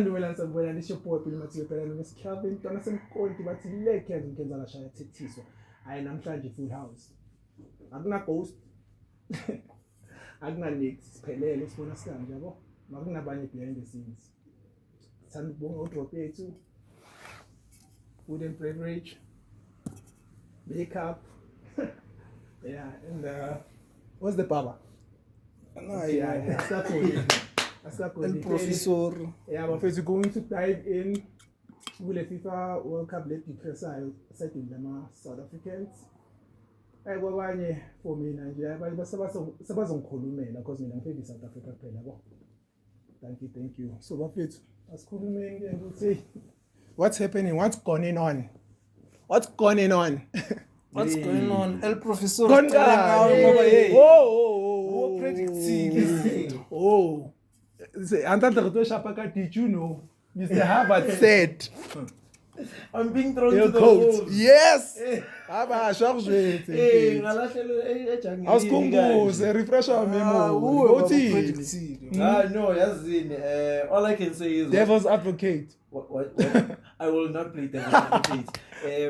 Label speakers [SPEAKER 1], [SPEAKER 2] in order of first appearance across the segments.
[SPEAKER 1] Sanduela Sanduela, this your boy, pretty much your parent, Miss Calvin, Donaldson, Cointy, but he leg Kevin Kenzala Shire Tiso. I am trying to Food House. I'm not ghost. I'm not Nix, Pele, let's go to stand, Jabo. I'm not buying behind the scenes. Sandbone out of too. Food and beverage, makeup. Yeah, and what's the power?
[SPEAKER 2] No,
[SPEAKER 1] Yeah, that's what
[SPEAKER 2] El professor.
[SPEAKER 1] Yeah, but first we're going to dive in with the FIFA World Cup late depressor setting them South Africans. For me Nigeria, but sabazongikhulumela because mina ngifike South Africa kuphela yabo. Thank you. So bafethu asikhulumeni and we'll say what's happening, what's going on?
[SPEAKER 2] What's going on? El professor.
[SPEAKER 1] Whoa.
[SPEAKER 2] Predicting.
[SPEAKER 1] Oh. Did you know? Mr. Harvard said.
[SPEAKER 2] I'm being thrown
[SPEAKER 1] to
[SPEAKER 2] the
[SPEAKER 1] wolves.
[SPEAKER 2] wolves.
[SPEAKER 1] Yes. Refresh our memory.
[SPEAKER 2] No, all I can say is
[SPEAKER 1] Devil's advocate.
[SPEAKER 2] What? I will not play devil's advocate.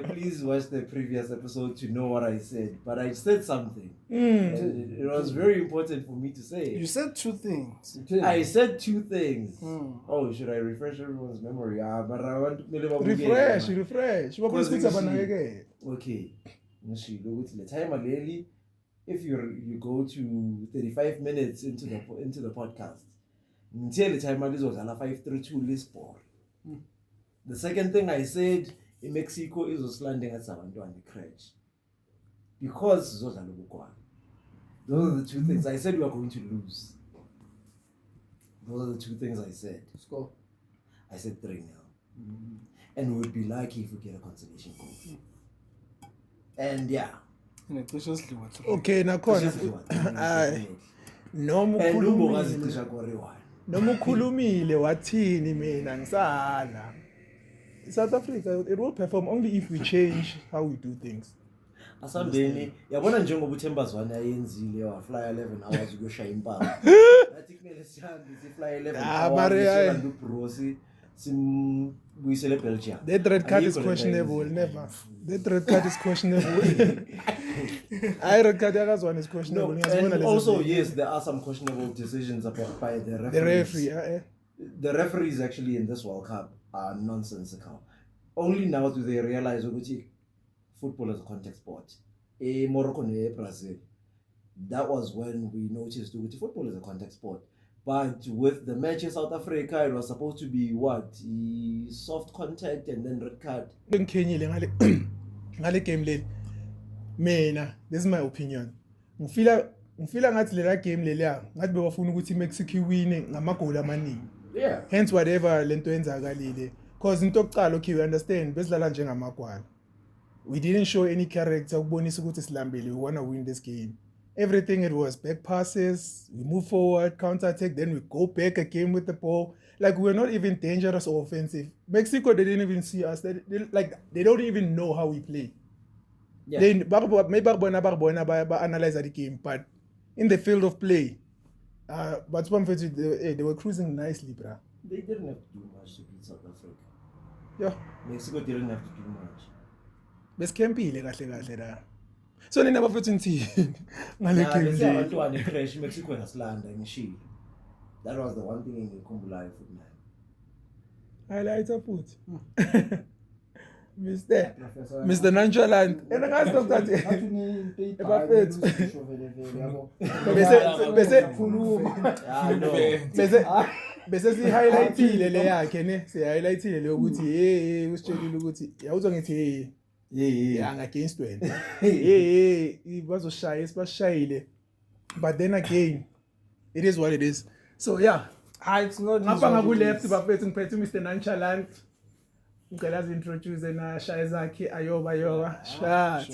[SPEAKER 2] Please watch the previous episode to know what I said. But I said something. It was very important for me to say.
[SPEAKER 3] You said two things.
[SPEAKER 2] I said two things. Oh, should I refresh everyone's memory? But I want to
[SPEAKER 1] refresh.
[SPEAKER 2] Okay. If you go to 35 minutes into the podcast, until the time is 532 Lisbon. The second thing I said in Mexico is landing at Sabantu the crash. Because those are the two things. I said we are going to lose. Those are the two things I said.
[SPEAKER 3] Score.
[SPEAKER 2] I said 3-0. And we would be lucky if we get a consolation goal. And yeah.
[SPEAKER 1] Okay, now noma ukhulumile wathini mina ngisala. South Africa, it will perform only if we change how we do things.
[SPEAKER 2] Asambeni yabona njengoba uThembazwane ayenzile wafly 11 hours ukuyoshaya impama. Nathi kumele sihambe sifly 11 hours uBrosi simbuyisele Belgium.
[SPEAKER 1] That red card is questionable, never. That red card is questionable. I red card is questionable.
[SPEAKER 2] No, and also yes, there are some questionable decisions by the referees.
[SPEAKER 1] The referee,
[SPEAKER 2] The referees actually in this World Cup are nonsensical. Only now do they realize that football is a contact sport. Morocco and Brazil. That was when we noticed that football is a contact sport. But with the match in South Africa, it was supposed to be what? Soft contact and then red card.
[SPEAKER 1] Mina, this is my opinion. Ngifila ngathi lela game leya ngathi bewafuna ukuthi Mexico win ngamagoli amaningi.
[SPEAKER 2] Yeah.
[SPEAKER 1] Hence whatever lento yenzakalile. Cause into yokuqala okay we understand besidlala njengamagwala. We didn't show any character ukubonisa ukuthi silambile we want to win this game. Everything it was back passes, we move forward, counter attack, then we go back again with the ball. Like we were not even dangerous or offensive. Mexico they didn't even see us. They don't even know how we play. Yeah. They maybe analyze the game, but in the field of play, but they were cruising nicely, bruh.
[SPEAKER 2] They didn't have to do much to beat South Africa.
[SPEAKER 1] Yeah.
[SPEAKER 2] Mexico didn't have to do much.
[SPEAKER 1] Besikhempile kahle la. So nina bafethu nithini ngale game
[SPEAKER 2] le. Abantwana crash Mexico yasilanda ngishilo. That was the one thing engikhumbulayo futhi nayo.
[SPEAKER 1] Highlights futhi. Mr. Nonchalant. And ngazi ukuthi ebafethu. Bese si highlightile le yakhe ne. Si highlightile le ukuthi hey usitshelile ukuthi yawuzwa ngithi yeah against wena. Bazoshaya sibashayile. But then again it is what it is. So yeah,
[SPEAKER 3] it's not
[SPEAKER 1] ngapha ngaku left bafethu ngiphethe Mr. Nonchalant. Ngicela introduce na shaya zakhe ayoba sha.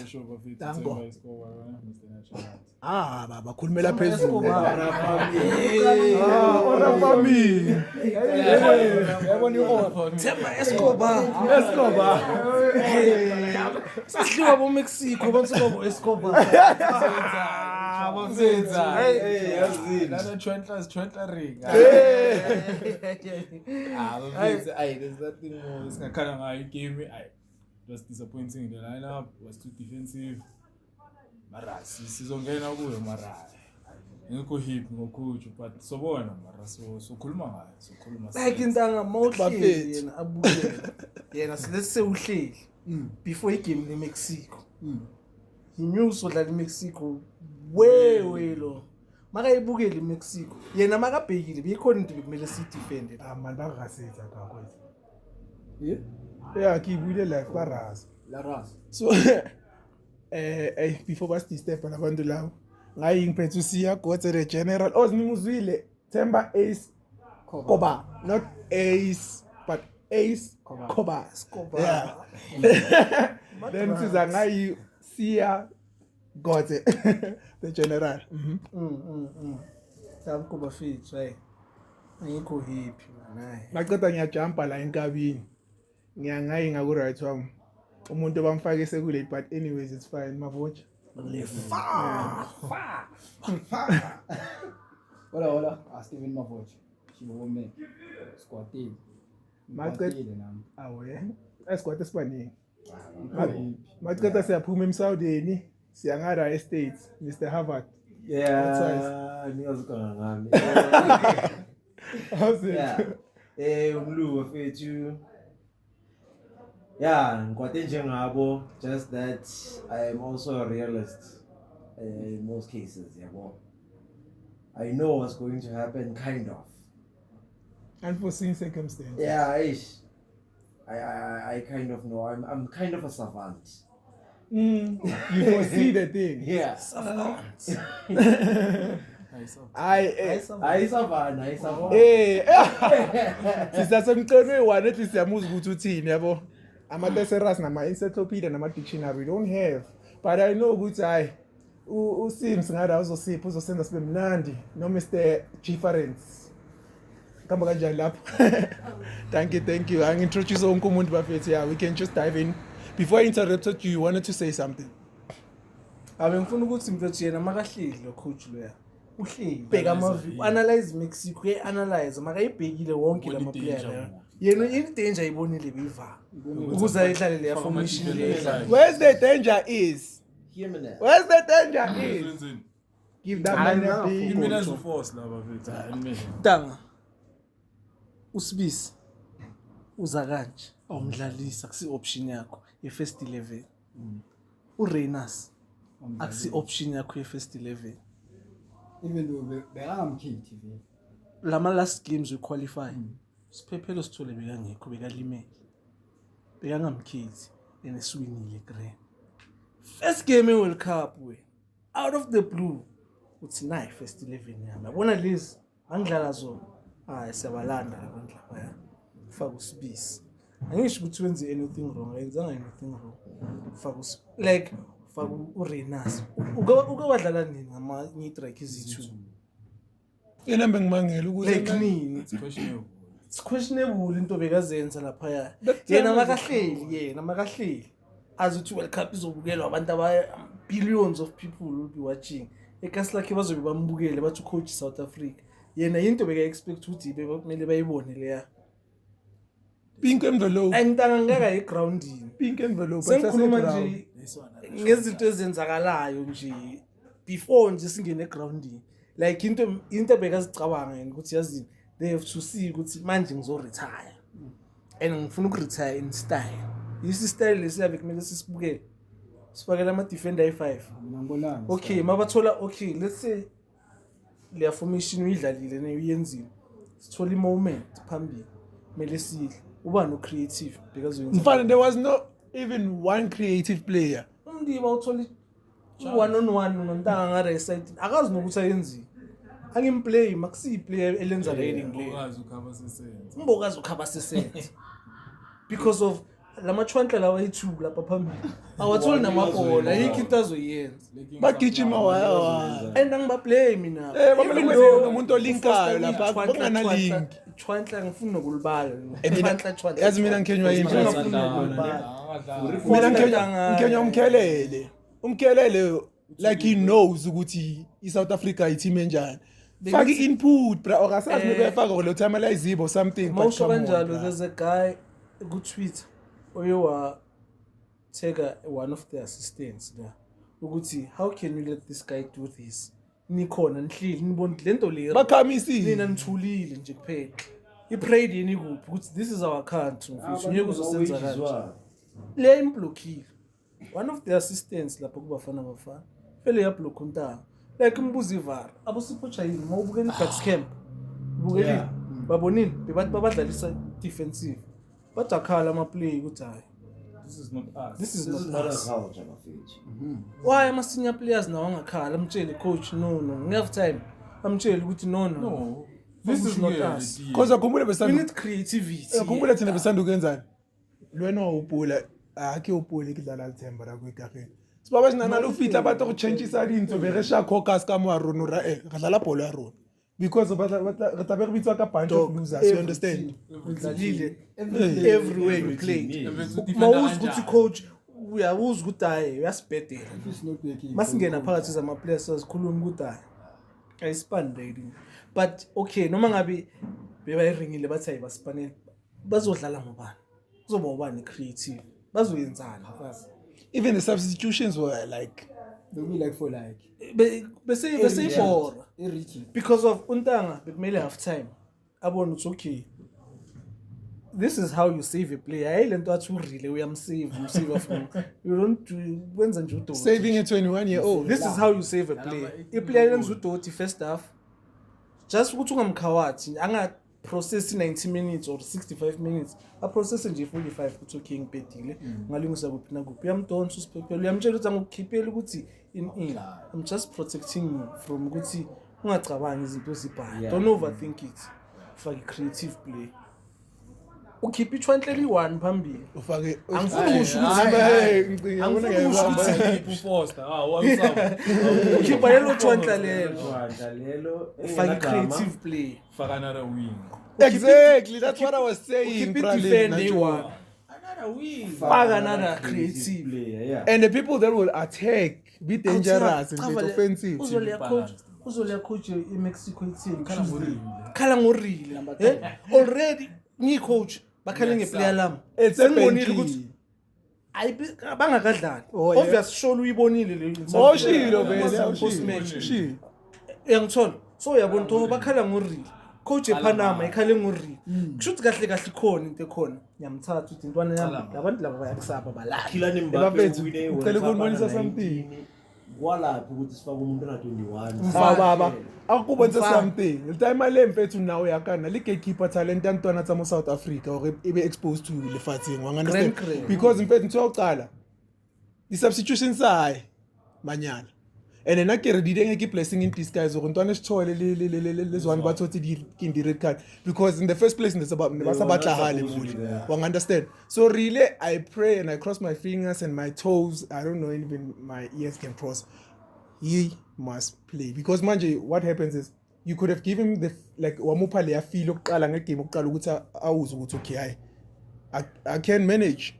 [SPEAKER 1] Dango. Baba khulumela phezulu. Ora family.
[SPEAKER 3] Yabona iora. Themba Escobar. Sasihlwa bo Mexico bonsuka bo Escobar. Mafethu.
[SPEAKER 2] Hey, yazini.
[SPEAKER 3] Lana Twentler ring. Mafethu, there's nothing more. Singakhala ngayo game. It was disappointing. The lineup was too defensive. Mara sizongena kuyo mara. Ngikho hip ngocoach but sobona mara so khuluma ngayo
[SPEAKER 4] like intanga mawuhleli yena abukela yena silese uhleli before igame neMexico inews odlala eMexico lo makayibukela eMexico yena makabhekile beyikhona into bekumele si defend
[SPEAKER 1] man bangasetha kakho yeah kibuyile life baras
[SPEAKER 3] la ras
[SPEAKER 1] so before basti step nabantu labo ngayi ngiphethe usiya Gotse the general ozinimuzwile Themba Ace Koba not Ace but Ace Koba yeah then siza ngayi siya Gotse the general
[SPEAKER 4] Koba fit right ayikho happy man
[SPEAKER 1] ngaqeda ngiyajumpa la enkabini ngiyangayi ngaku right wami umuntu bamfake sekule but anyways it's fine mavocha
[SPEAKER 5] Hola, Steven Mavocha. Shibome. Squatting.
[SPEAKER 1] Maqeda awe esquat esibaningi maqeda siyaphuma emsawudeni siyangara estates Mr Harvard
[SPEAKER 2] Yeah, niyazikanga ngami.
[SPEAKER 1] how's it
[SPEAKER 2] Yeah. Umluwa fethu. Yeah, ngikwate njengabo, just that I am also a realist in most cases, yabo. I know what's going to happen, kind of.
[SPEAKER 1] unforeseen circumstance
[SPEAKER 2] Yeah, I kind of know. I'm kind of a savant.
[SPEAKER 1] you foresee the thing
[SPEAKER 2] Yeah.
[SPEAKER 1] I
[SPEAKER 2] Savant.
[SPEAKER 1] sisasemqenwe one at least siyamuza ukuthi uthini yabo ama-thesaurus nama-encyclopedia nama-dictionary we don't have but I know ukuthi hayi uSims ngara uzosipha uzosenza sibe mnandi no Mr Difference kamba kanjani lapho thank you angintroduce wonke umuntu bafethu yeah we can just dive in before I interrupted you wanted to say something
[SPEAKER 4] abe ngifuna ukuthi mfethu yena makahleli lo coach loya uhleli bheka ama-view analyze Mexico analyze makayibhekile wonke lama player yena in danger ayibonile beyiva ukuze ayihlale le formation le
[SPEAKER 1] where's the danger is
[SPEAKER 2] Jimenez.
[SPEAKER 1] where's the danger is give that man a big
[SPEAKER 3] Jimenez force la bafethu
[SPEAKER 4] Tanga usibisi uza kanje awumdlalisa kusi option yakho ye first 11 uReynolds akusi option yakho ye first 11
[SPEAKER 5] even though bekamkhithi vele.
[SPEAKER 4] lama last games we qualify siphephelo sithole bekangekho bekalimele bekangamkhithi eneswinile grand first game eWorld Cup we out of the blue uthi nayi first 11 yami yabona lezi angidlala zona siyabalanda abantu lapha faka usibisi angisho ukuthi wenze anything wrong ayenzanga anything wrong faka like faka uReynolds uke wadlala nini ngama ngitrike izithu
[SPEAKER 1] yena bengimangela ukuthi
[SPEAKER 4] like nini
[SPEAKER 3] questionable
[SPEAKER 4] it's questionable into bekazenza lapha yena makahleli azuthi World Cup izobukelwa abantu billions of people will be watching ekasi lakhe bazobe bambukele bathi coach South Africa yena into beka expect ukuthi kumele bayibone leya
[SPEAKER 1] pink envelope
[SPEAKER 4] angitanga ngaka egroundini
[SPEAKER 1] pink envelope
[SPEAKER 4] sengikhuluma nje ngezinto ezenzakalayo nje before nje singene egroundini like into bekazicabanga yena ukuthi yazini they have to see ukuthi manje ngizo retire and ngifuna ukuretire in style isi style lesiyabe kumele sisibukele sifakela ama defender i5
[SPEAKER 5] Ngibona.
[SPEAKER 4] okay mabathola okay let's say le formation uyidlalile neyenzile sithola i moment phambili kumele sidle uba no creative because
[SPEAKER 1] mfana there was no even one creative player
[SPEAKER 4] umndiba uthola one on one nontanga ngare side akazi nokuthi ayenzile angimplay makusi player elenza rating le
[SPEAKER 3] ukazi ukhaba sesenze
[SPEAKER 4] umbokazi ukhaba sesenze because of lamachwanhla lawa yi2 lapha phambili awatholi namabhola yikho into azoyenza
[SPEAKER 1] bagijima waya
[SPEAKER 4] and angibaplay mina
[SPEAKER 1] bamele kwenze umuntu olinkayo lapha kungana link
[SPEAKER 4] chwanhla ngifuna nokulibala
[SPEAKER 1] yazi mina ngikenywa yini mina ngikenywa umkhelele like he knows ukuthi iSouth Africa i-team enjani. Fake i-input bra or asazi nebefaka lo time la izibo or something.
[SPEAKER 4] Mawusho kanjalo, there's a guy ku-tweet oyewa take one of the assistants la ukuthi how can you let this guy do this? Nikhona nihlili nibona lento le
[SPEAKER 1] Bakhamisile.
[SPEAKER 4] nina nithulile nje kuphela. I-prayed yini kuphi ukuthi this is our country mfethu ngeke uzosenza kanje. Le imblockile. One of the assistants lapho kubafana bafana vele yablock untanga. Like imbuzi ivar abosiphotsha yini mawubukela i-back camp. Bukeli babonini bebantu babadlalisa defensive. Bathakhala ama-play ukuthi hayi
[SPEAKER 3] This is not us.
[SPEAKER 4] this is
[SPEAKER 2] This is
[SPEAKER 4] not
[SPEAKER 2] not
[SPEAKER 4] us.
[SPEAKER 2] a culture, mafethu.
[SPEAKER 4] Why ama-senior players nawo angakhala amtshele coach no ngave time amtshele ukuthi no
[SPEAKER 3] No.
[SPEAKER 4] this is not
[SPEAKER 3] Fukushukela
[SPEAKER 4] us.
[SPEAKER 3] letiye.
[SPEAKER 1] Because akhumbule
[SPEAKER 4] We
[SPEAKER 1] besanda
[SPEAKER 4] need creativity.
[SPEAKER 1] akhumbule thina besanda ukenzani. Lwena upula akhe upula ikidlala lithemba la kwigafeni. Sibaba sinana lo fitla bato go changeisa dintso be re sha caucus ka mo rona ra ga dlala bolo ya rona. Because re tla be re bitswa ka bunch of losers, you understand?
[SPEAKER 4] Udlalile everywhere you played. Mawuzi ukuthi coach uyawuza ukuthi hayi uyasibhedela.
[SPEAKER 5] It's not making.
[SPEAKER 4] Masingena phakathi zama-players sikhuluma ukuthi hayi ayisipandeli. But okay noma ngabe bebayiringile bathi hayi basipanele bazodlala ngobani kuzoba ubani creative bazoyenzana basi
[SPEAKER 1] Even the substitutions were like
[SPEAKER 5] They'll be like for like.
[SPEAKER 4] bese for
[SPEAKER 5] Richie.
[SPEAKER 4] because of untanga bekumele half time abona ukuthi okay this is how you save a player hayi lento athi urile uyamsave from you don't wenza nje udoti
[SPEAKER 1] saving a 21-year-old.
[SPEAKER 4] this is how you save a player iplayer yenza udoti first half just ukuthi ungamkhawathi anga process 90 minutes or 65 minutes a process nje 45 ukuthi okay ngibhedile ngalungisa kuphi na kuphi uyamdonsa usiphephela uyamtshela ukuthi angikhiphela ukuthi in I'm just protecting you from ukuthi ungacabangi izinto ezibhayo don't overthink it fake creative play ukhipha i-21 phambili
[SPEAKER 1] Ufake
[SPEAKER 4] angifuni ukusho
[SPEAKER 1] ukuthi
[SPEAKER 4] angifuni ukusho ukuthi
[SPEAKER 3] Keep Foster. What's
[SPEAKER 4] ukhipha lelo 20 lelo
[SPEAKER 2] Lelo
[SPEAKER 4] fake creative play
[SPEAKER 3] Fuck another wing.
[SPEAKER 1] exactly, that's what I was saying.
[SPEAKER 4] keep it
[SPEAKER 1] Pralin,
[SPEAKER 4] defend
[SPEAKER 1] Nacho.
[SPEAKER 4] one
[SPEAKER 3] Another wing.
[SPEAKER 4] faka another creative
[SPEAKER 2] player, yeah.
[SPEAKER 1] And the people that will attack be dangerous and be offensive.
[SPEAKER 4] uzoleya coach i-Mexico team
[SPEAKER 3] ngorile.
[SPEAKER 4] khala ngorile already ngiyi-coach bakhale ngeplayer lami
[SPEAKER 1] It's a
[SPEAKER 4] sengibonile
[SPEAKER 1] Bentley.
[SPEAKER 4] ukuthi bangakadlali
[SPEAKER 1] Oh, yeah.
[SPEAKER 4] obvious sholo uyibonile le
[SPEAKER 1] Moshilo vele,
[SPEAKER 4] Post-match.
[SPEAKER 1] awushilo.
[SPEAKER 4] uyangithola so uyabona ukuthi bakhala ngorile coach ePanama ikhale ngorile kusho ukuthi kahle kahle khona into ekhona ngiyamthatha ukuthi intwana yami labantu laba bayakusaba balala
[SPEAKER 2] Kylian
[SPEAKER 1] Bafethu,
[SPEAKER 2] Mbappe
[SPEAKER 1] ucela ukubonisa something.
[SPEAKER 2] Kwalapho ukuthi sifake umuntu ona 21.
[SPEAKER 1] Baba akubonisa something. The time le mfethu nawe yakana le gatekeeper talent yantwana tsa mo South Africa or ibe exposed to lefatsheng wa understand
[SPEAKER 4] Grand.
[SPEAKER 1] because mfethu ntse uqala the substitutions ay manyala and then akere di denge ke blessing in disguise gore ntwana sithole le zwane ba thotse di red card because in the first place ba sa batla hale muli wa understand so really I pray and I cross my fingers and my toes I don't know even my ears can cross he must play because manje what happens is you could have given him the like wamupha le feel okuqala ngegame okuqala ukuthi awuze ukuthi okay I can manage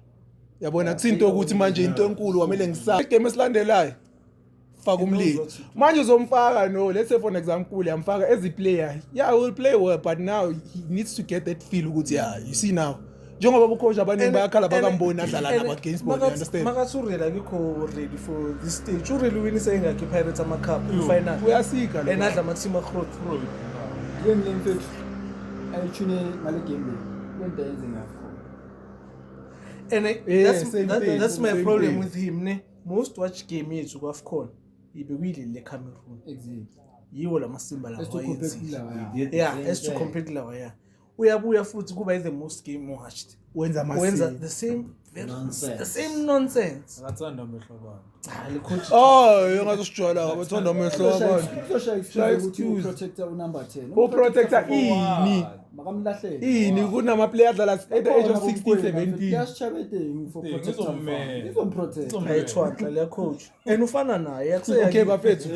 [SPEAKER 1] yabona kusinto ukuthi manje into enkulu wamele ngisaba igame esilandelayo faka umlilo manje uzomfaka no let's say for an example yamfaka as a player yeah I will play well but now he needs to get that feel ukuthi yeah you see now njengoba abukhoja abaningi bayakhala bakamboni adlala nabo against ball you understand
[SPEAKER 4] makathi urela akikho ready for this stage urela uwinisa ingakhi i-Pirates ama-cup final
[SPEAKER 1] uyasika
[SPEAKER 4] and adla ama-team akrot
[SPEAKER 5] Game lane fit. Ayithune ngale game le. Kwenta yenze ngakho.
[SPEAKER 4] and
[SPEAKER 1] Yeah,
[SPEAKER 4] that's,
[SPEAKER 1] same thing,
[SPEAKER 4] that's my
[SPEAKER 1] same
[SPEAKER 4] problem
[SPEAKER 1] thing.
[SPEAKER 4] with him ne most watch game yethu ku-AFCON ibekuyile le Cameroon
[SPEAKER 5] Exactly.
[SPEAKER 4] yiwo lamasimba
[SPEAKER 5] Let's to compare
[SPEAKER 4] lawayenzile
[SPEAKER 5] kulawa.
[SPEAKER 4] yeah as to compare lawa yeah uyabuya futhi kuba the most game watched
[SPEAKER 1] wenza
[SPEAKER 4] wenza
[SPEAKER 1] masi
[SPEAKER 4] the same
[SPEAKER 2] Nonsense.
[SPEAKER 4] the same nonsense
[SPEAKER 3] Akathanda amehlo abantu.
[SPEAKER 4] le coach
[SPEAKER 1] oh yongazosijwala abathanda amehlo abantu
[SPEAKER 5] Shaya
[SPEAKER 1] Shaya
[SPEAKER 5] excuse ukuthi
[SPEAKER 1] excuse.
[SPEAKER 5] protector number 10.
[SPEAKER 1] o protector ini
[SPEAKER 5] Makamlahlele.
[SPEAKER 1] kunama player adlala at the age of 16 17
[SPEAKER 5] Yasichabete for protector.
[SPEAKER 3] Ngizomela.
[SPEAKER 5] Izomprotect.
[SPEAKER 4] ayithwandla le coach and ufana naye
[SPEAKER 1] okay bafethu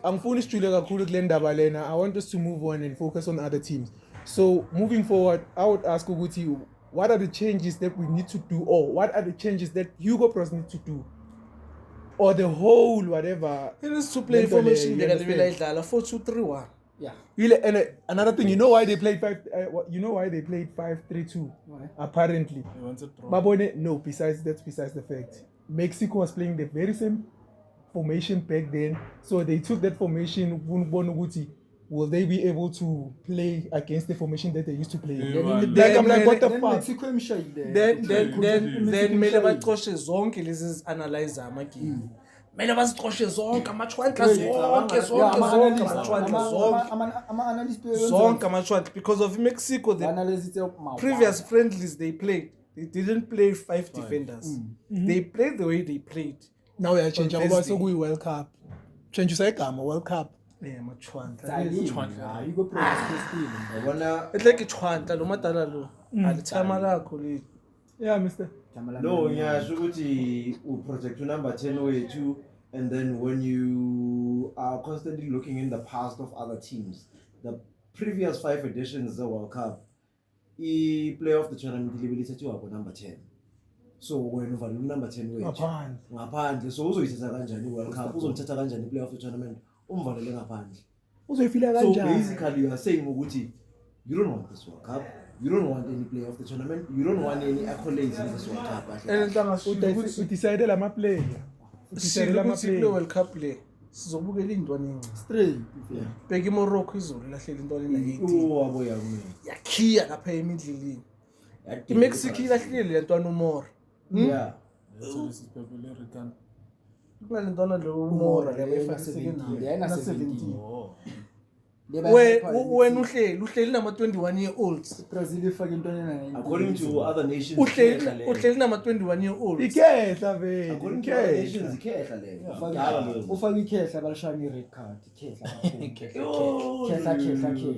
[SPEAKER 1] angifuni sijule kakhulu kule ndaba lena I want us to move on and focus on other teams so moving forward I would ask ukuthi what are the changes that we need to do or what are the changes that Hugo Bros need to do or the whole whatever.
[SPEAKER 4] It is to play
[SPEAKER 1] Lento
[SPEAKER 4] formation
[SPEAKER 1] leyo, you understand?
[SPEAKER 4] 4-2-3-1.
[SPEAKER 5] Yeah.
[SPEAKER 1] And another thing, you know why they played 5-3-2?
[SPEAKER 5] Why?
[SPEAKER 1] Apparently.
[SPEAKER 3] They wanted to
[SPEAKER 1] Babone, no, besides the fact. Mexico was playing the very same formation back then. So they took that formation, will they be able to play against the formation that they used to play?
[SPEAKER 3] Yeah,
[SPEAKER 1] Like, I'm like, what the
[SPEAKER 5] Then
[SPEAKER 1] fuck?
[SPEAKER 5] Mexico imshayile.
[SPEAKER 4] Then mele baqoshe zonke lezi analyzer amagame. Mele bazixoshe zonke amachwandla zonke amachwandla because of Mexico the previous friendlies they played they didn't play 5 defenders. They played the way they played.
[SPEAKER 1] Now we are changing
[SPEAKER 4] On
[SPEAKER 1] over
[SPEAKER 4] Thursday.
[SPEAKER 1] so we World Cup. Change your World Cup.
[SPEAKER 4] Yeah, amachwandla.
[SPEAKER 5] You go
[SPEAKER 2] Yabona
[SPEAKER 4] It's like ichwandla lo madala lo. Alithama lakho le.
[SPEAKER 1] Yeah, mister.
[SPEAKER 2] no ngiyasho ukuthi project number 10 wethu, and then when you are constantly looking in the past of other teams, the previous 5 editions of the World Cup, play of the tournament libilithethiwa number 10. So when uvalula number 10 wethu ngaphandle, so uzoyithatha kanjani i-World Cup, uzolithatha kanjani play of the tournament umvalele ngaphandle.
[SPEAKER 1] Uzoyifila
[SPEAKER 2] So
[SPEAKER 1] kanjani?
[SPEAKER 2] basically you are saying ukuthi you don't want this World Cup, you don't want any play of the tournament, you don't want any accolades in this World Cup.
[SPEAKER 4] And
[SPEAKER 1] U decide la player. Udecide la
[SPEAKER 4] ukuthi kule
[SPEAKER 1] player.
[SPEAKER 4] World Cup le sizobukela indwana encane.
[SPEAKER 5] straight.
[SPEAKER 4] Bheka iMorocco izolo lahlela intwana ena-18.
[SPEAKER 2] Waboya mina.
[SPEAKER 4] Yakhiya lapha emidlelini. iMexico ilahlile le ntwana uMora.
[SPEAKER 2] Yeah.
[SPEAKER 3] So this is Pepe Rican.
[SPEAKER 4] Kunale ntwana lo uMora le
[SPEAKER 5] Yena
[SPEAKER 4] bayifakiseke
[SPEAKER 5] 17, yena 17.
[SPEAKER 3] Oh.
[SPEAKER 4] wena uhleli nama 21 year olds.
[SPEAKER 5] Brazil ifake into ena.
[SPEAKER 2] According to other nations,
[SPEAKER 4] uhleli nama 21 year olds.
[SPEAKER 1] Ikhehla vele.
[SPEAKER 2] according to other nations, ikhehla leyo.
[SPEAKER 5] Ufake ikhehla balishaya i-red card. Ikhehla.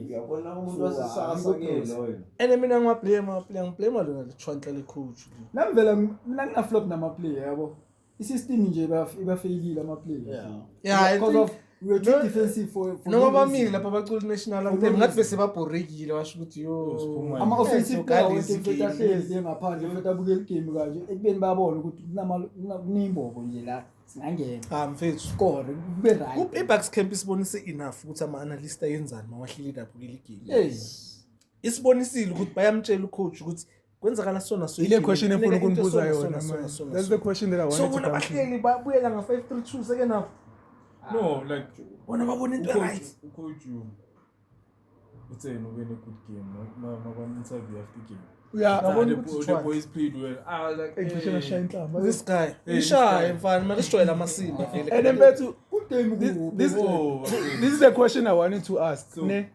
[SPEAKER 2] Uyabona umuntu wasesasa ke loyo.
[SPEAKER 4] Ene mina ngiblame lona lechwandla lecoach.
[SPEAKER 5] Nami vela mina ngina-flop nama-player yabo. I-system nje ibafeyilile ama-player.
[SPEAKER 4] Yeah,
[SPEAKER 5] Because of we were too defensive for
[SPEAKER 4] noma
[SPEAKER 5] no
[SPEAKER 4] bamile
[SPEAKER 5] reason.
[SPEAKER 4] lapha bacula national anthem ngathi bese babhorekile washo ukuthi yo
[SPEAKER 5] Ama-offensive player wonke mfethu
[SPEAKER 4] game.
[SPEAKER 5] ahlezi ngaphandle mfethu abukela igame kanje ekubeni bayabona ukuthi kuneyimbobo nje la singangena
[SPEAKER 4] mfethu
[SPEAKER 5] score kube right.
[SPEAKER 4] iBucks camp isibonise enough ukuthi ama-analyst ayenzani mawahleli dabukela igame.
[SPEAKER 5] Yes.
[SPEAKER 4] Isibonisile ukuthi bayamtshela ucoach ukuthi kwenzakala sona so
[SPEAKER 1] Ile question efuna ukunibuza yona
[SPEAKER 4] sona,
[SPEAKER 1] man.
[SPEAKER 4] sona,
[SPEAKER 1] That's
[SPEAKER 4] sona.
[SPEAKER 1] the question that I
[SPEAKER 4] So
[SPEAKER 1] wanted to
[SPEAKER 4] bona
[SPEAKER 1] come to.
[SPEAKER 4] bahleli babuyela nga-5-3-2 second half
[SPEAKER 3] No, like
[SPEAKER 4] bona babona into right.
[SPEAKER 3] coach you. It's a win a good game. No interview after game.
[SPEAKER 1] Yeah,
[SPEAKER 4] Babona
[SPEAKER 3] The
[SPEAKER 4] ukuthi
[SPEAKER 3] the
[SPEAKER 4] Tshwane.
[SPEAKER 3] boys played well. I was like,
[SPEAKER 1] Exhibition of shine time.
[SPEAKER 4] This guy
[SPEAKER 3] Hey, this
[SPEAKER 4] ishaye
[SPEAKER 3] guy.
[SPEAKER 4] mfana manje sijwayela amasimba vele.
[SPEAKER 1] And then back to
[SPEAKER 5] Good game kubo.
[SPEAKER 1] this
[SPEAKER 3] oh, okay.
[SPEAKER 1] this is the question I wanted to ask.
[SPEAKER 3] So-
[SPEAKER 1] Ne?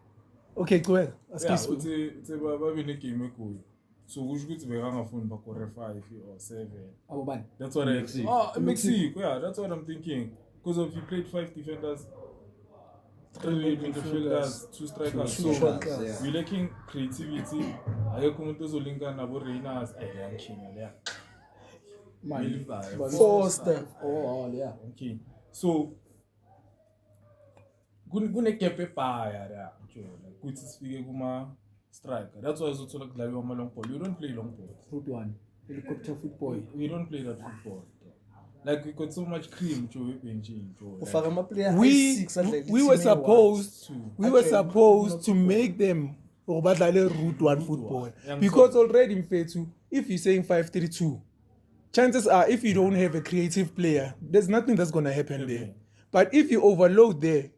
[SPEAKER 1] Okay, go ahead. Ask
[SPEAKER 3] Yeah,
[SPEAKER 1] us.
[SPEAKER 3] it's a baby game equal. So kusho ukuthi bekangafuni bakore 5 or 7.
[SPEAKER 5] Abo bani?
[SPEAKER 3] That's what I
[SPEAKER 2] Mexico.
[SPEAKER 3] Oh, Mexico. Yeah, that's what I'm thinking. Because if you played 5 defenders, 3 midfielders, 2 strikers,
[SPEAKER 4] Two
[SPEAKER 3] so
[SPEAKER 4] strikers.
[SPEAKER 2] Yeah.
[SPEAKER 3] we're lacking creativity. Ayekho umuntu ozolingana nabo Reynas. Ayakhinga leya.
[SPEAKER 5] Mani.
[SPEAKER 4] Foster.
[SPEAKER 5] Oh, yeah.
[SPEAKER 3] Okay. So kune gap ebhaya la. Like kuthi sifike kuma striker. That's why uzothola kudlaliwa ama long ball. You don't play long balls.
[SPEAKER 5] Route 1. Helicopter football.
[SPEAKER 3] We don't play that football. Like we got so much cream to benching.
[SPEAKER 4] Ufaka ama-player
[SPEAKER 1] We
[SPEAKER 4] ayi-6 adlala
[SPEAKER 1] we were
[SPEAKER 4] i-team eyi-1.
[SPEAKER 1] supposed we were
[SPEAKER 4] Okay.
[SPEAKER 1] supposed to make them badlale route 1 football
[SPEAKER 3] Yeah,
[SPEAKER 1] because already mfethu if you're saying 5-3-2, chances are if you don't have a creative player, there's nothing that's gonna happen there.
[SPEAKER 3] Okay.
[SPEAKER 1] But if you overload there,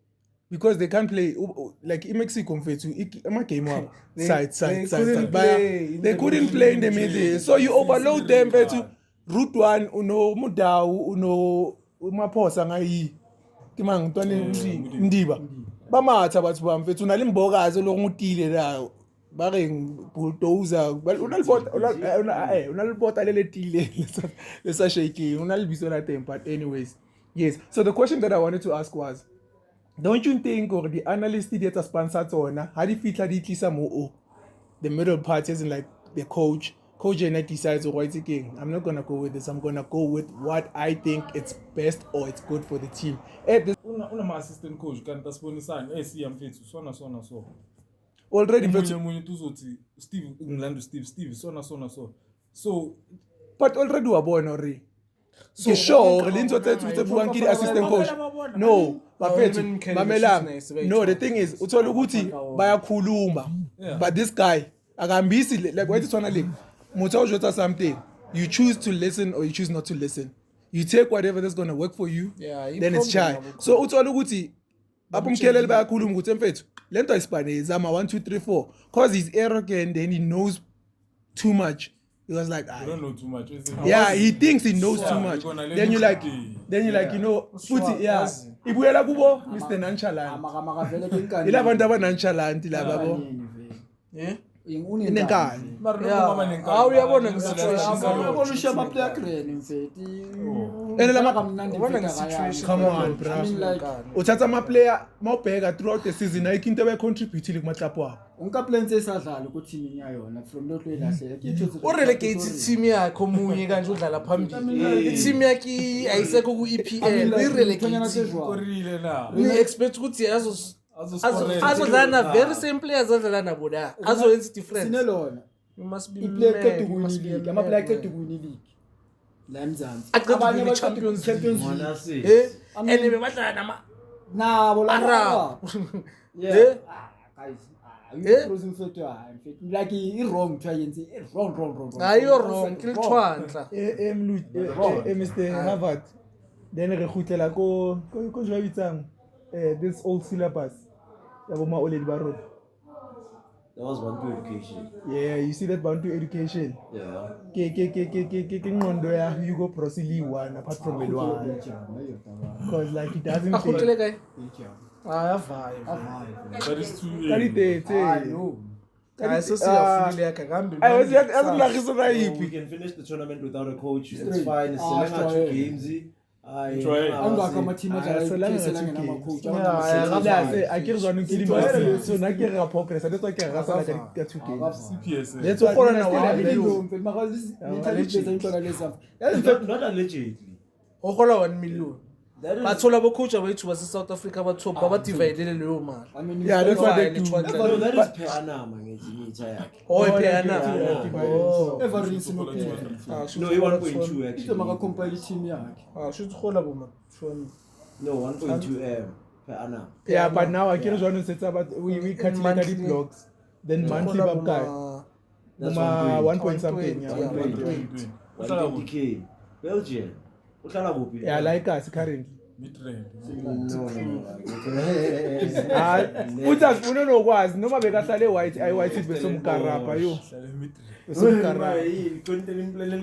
[SPEAKER 1] because they can't play like in Mexico mfethu ama game wabo
[SPEAKER 4] They
[SPEAKER 1] side
[SPEAKER 4] couldn't play in
[SPEAKER 1] they
[SPEAKER 4] the
[SPEAKER 1] couldn't
[SPEAKER 4] middle.
[SPEAKER 1] play in the middle, so you overload them mfethu. Route 1 uno Mudau uno Maphosa ngayi kimanga ntwane Ndiba bamatha bathu bamfethu unalimbokazi lokungutile la bare bulldozer unalibota lele tile lesa shaking unalibiso la them. But anyways, yes, so the question that I wanted to ask was, don't you think or the analyst di etsa sponsor tsona ha di fitla di tlisa mo the middle parties and like the coach and I decides what's again, I'm not gonna go with this, I'm gonna go with what I think it's best or it's good for the team at this
[SPEAKER 3] Unama assistant coach kanti asibonisane siya mfethu sona so.
[SPEAKER 1] already
[SPEAKER 3] Munye tuzothi Steve Steve sona so. So
[SPEAKER 1] but already wabona already ke sure le ntho tse tse buang ke di-assistant coach no bafethu
[SPEAKER 4] even Kelly
[SPEAKER 1] mamelang
[SPEAKER 4] Mashini is
[SPEAKER 1] no the thing is uthola ukuthi bayakhuluma but this guy akahambisi like wathi thona le motho o jwetsa something you choose to listen or you choose not to listen you take whatever that's going to work for you
[SPEAKER 4] Yeah,
[SPEAKER 1] then it's chai so uthola ukuthi apho umkheleli bayakhuluma ukuthi mfethu lento ayisibane zama 1 2 3 4 cause he's arrogant and he knows too much. He was like,
[SPEAKER 3] You don't know too much.
[SPEAKER 1] yeah, he thinks he knows too
[SPEAKER 3] Yeah,
[SPEAKER 1] much.
[SPEAKER 3] you're gonna let
[SPEAKER 1] Then
[SPEAKER 3] him
[SPEAKER 1] you like,
[SPEAKER 3] stay.
[SPEAKER 1] then you like, you know,
[SPEAKER 4] Sure,
[SPEAKER 1] futhi, yeah.
[SPEAKER 4] yazi.
[SPEAKER 1] Ibuyela kubo, Mr. Nonchalant.
[SPEAKER 5] Amakavele kenkani.
[SPEAKER 1] Ila bantu aba nonchalant laba bo.
[SPEAKER 4] Yeah.
[SPEAKER 1] Inenkani.
[SPEAKER 4] Uyabona
[SPEAKER 5] Uyabona ushiya ama-player green mfethu.
[SPEAKER 1] And lama
[SPEAKER 5] Kamnandi
[SPEAKER 4] Ubona
[SPEAKER 5] mfethu
[SPEAKER 4] nge-situation.
[SPEAKER 1] come on, bro.
[SPEAKER 5] I mean like
[SPEAKER 1] Uthatha ama player mawubheka throughout the season ayikho into abayicontribute kuma-club wabo.
[SPEAKER 5] unkaplens esadlala ku-team yayona from lot weyilahleka.
[SPEAKER 4] urelegate team yakhe omunye kanje udlala phambili i-team yakhe ayisekho ku-EPL uyirelegate
[SPEAKER 3] Korile na.
[SPEAKER 4] ni-expect ukuthi azodlala na very same players adlala nabo la azoyenza difference
[SPEAKER 5] Sinelona.
[SPEAKER 4] you must be
[SPEAKER 5] I-player
[SPEAKER 4] mad,
[SPEAKER 5] eqeda
[SPEAKER 4] you
[SPEAKER 5] ukuwina
[SPEAKER 4] must be
[SPEAKER 5] i-league.
[SPEAKER 4] a
[SPEAKER 5] Ama-player
[SPEAKER 4] mad
[SPEAKER 5] eqeda
[SPEAKER 4] man.
[SPEAKER 5] ukuwina i-league. La eMzansi.
[SPEAKER 4] Aqeda
[SPEAKER 5] Abanye
[SPEAKER 4] ukuwina
[SPEAKER 5] baqeda
[SPEAKER 4] i-Champions
[SPEAKER 5] Champions
[SPEAKER 4] League.
[SPEAKER 5] League.
[SPEAKER 2] Monasi.
[SPEAKER 5] I mean-
[SPEAKER 4] and bebadlala nama
[SPEAKER 5] Nabo la
[SPEAKER 4] Arab.
[SPEAKER 5] Yeah.
[SPEAKER 4] Eh?
[SPEAKER 5] Guys.
[SPEAKER 4] Eh?
[SPEAKER 5] You mfethu hayi mfethu. Like i-wrong to yenze. Wrong.
[SPEAKER 4] hayo wrong ke lethwandla
[SPEAKER 1] Mr. Harvard. Then re khutlela ko jwa bitsang this old syllabus. Yabo ma oledi ba rona.
[SPEAKER 2] That was Bantu education.
[SPEAKER 1] Yeah, you see that Bantu education.
[SPEAKER 2] Yeah.
[SPEAKER 1] Ke ngqondo ya Hugo Brosili one apart from Elwana. Because like he doesn't
[SPEAKER 4] akhutele
[SPEAKER 1] think.
[SPEAKER 4] kayi ayavayo
[SPEAKER 3] That is too.
[SPEAKER 1] Kalite.
[SPEAKER 4] hayi sosiyafile yakhe kambe
[SPEAKER 1] Azilakhisa na
[SPEAKER 2] So we
[SPEAKER 1] yipi.
[SPEAKER 2] can finish the tournament without a coach. It's
[SPEAKER 5] Straight.
[SPEAKER 2] fine. It's
[SPEAKER 5] Ah,
[SPEAKER 2] selling out
[SPEAKER 5] try.
[SPEAKER 2] two games.
[SPEAKER 3] Try.
[SPEAKER 5] Angakho ama-team adlala
[SPEAKER 1] so long as
[SPEAKER 5] i-PSL
[SPEAKER 1] it's
[SPEAKER 5] angenama-coach.
[SPEAKER 1] okay.
[SPEAKER 5] Angama-
[SPEAKER 1] I can't run killing so na ke ra progress that's why ke ra sala ka 2 games.
[SPEAKER 3] CPS.
[SPEAKER 1] That's what corona
[SPEAKER 5] Still
[SPEAKER 1] wa
[SPEAKER 5] having
[SPEAKER 1] le
[SPEAKER 5] low, mfethu. Mara this mentality
[SPEAKER 1] legit.
[SPEAKER 5] lezi ayintwana lezi apha.
[SPEAKER 2] Not allegedly.
[SPEAKER 4] ohola 1 million
[SPEAKER 2] That is.
[SPEAKER 4] bathola abocoach abayithu base-south africa batop babadividele leyo mali
[SPEAKER 5] I mean,
[SPEAKER 1] Yeah, that's what they do.
[SPEAKER 2] No, that is per annum. Ngezimitha yakhe.
[SPEAKER 4] oyipheyana
[SPEAKER 5] Everest no player.
[SPEAKER 2] No, he 1.2
[SPEAKER 5] Ito
[SPEAKER 2] actually.
[SPEAKER 5] maka-compile i-team yakhe.
[SPEAKER 4] shuthi hola boma
[SPEAKER 2] No, 1.2 M per annum.
[SPEAKER 1] Yeah, but now I can't run set about we calculate the
[SPEAKER 4] Monthly.
[SPEAKER 1] blocks. Then monthly babka.
[SPEAKER 2] That's
[SPEAKER 1] Buma 1 point
[SPEAKER 4] 1.20,
[SPEAKER 1] something.
[SPEAKER 4] yeah,
[SPEAKER 1] Yeah,
[SPEAKER 4] 1.20.
[SPEAKER 2] 120K. Belgium. Uhlala kuphi?
[SPEAKER 1] Yeah, like us currently.
[SPEAKER 3] Mid-range.
[SPEAKER 2] No.
[SPEAKER 1] Ah, uthi unonokwazi noma bekahlale white white besomgarapha yo.
[SPEAKER 3] Hlale mid-range.
[SPEAKER 1] Besomgarapha.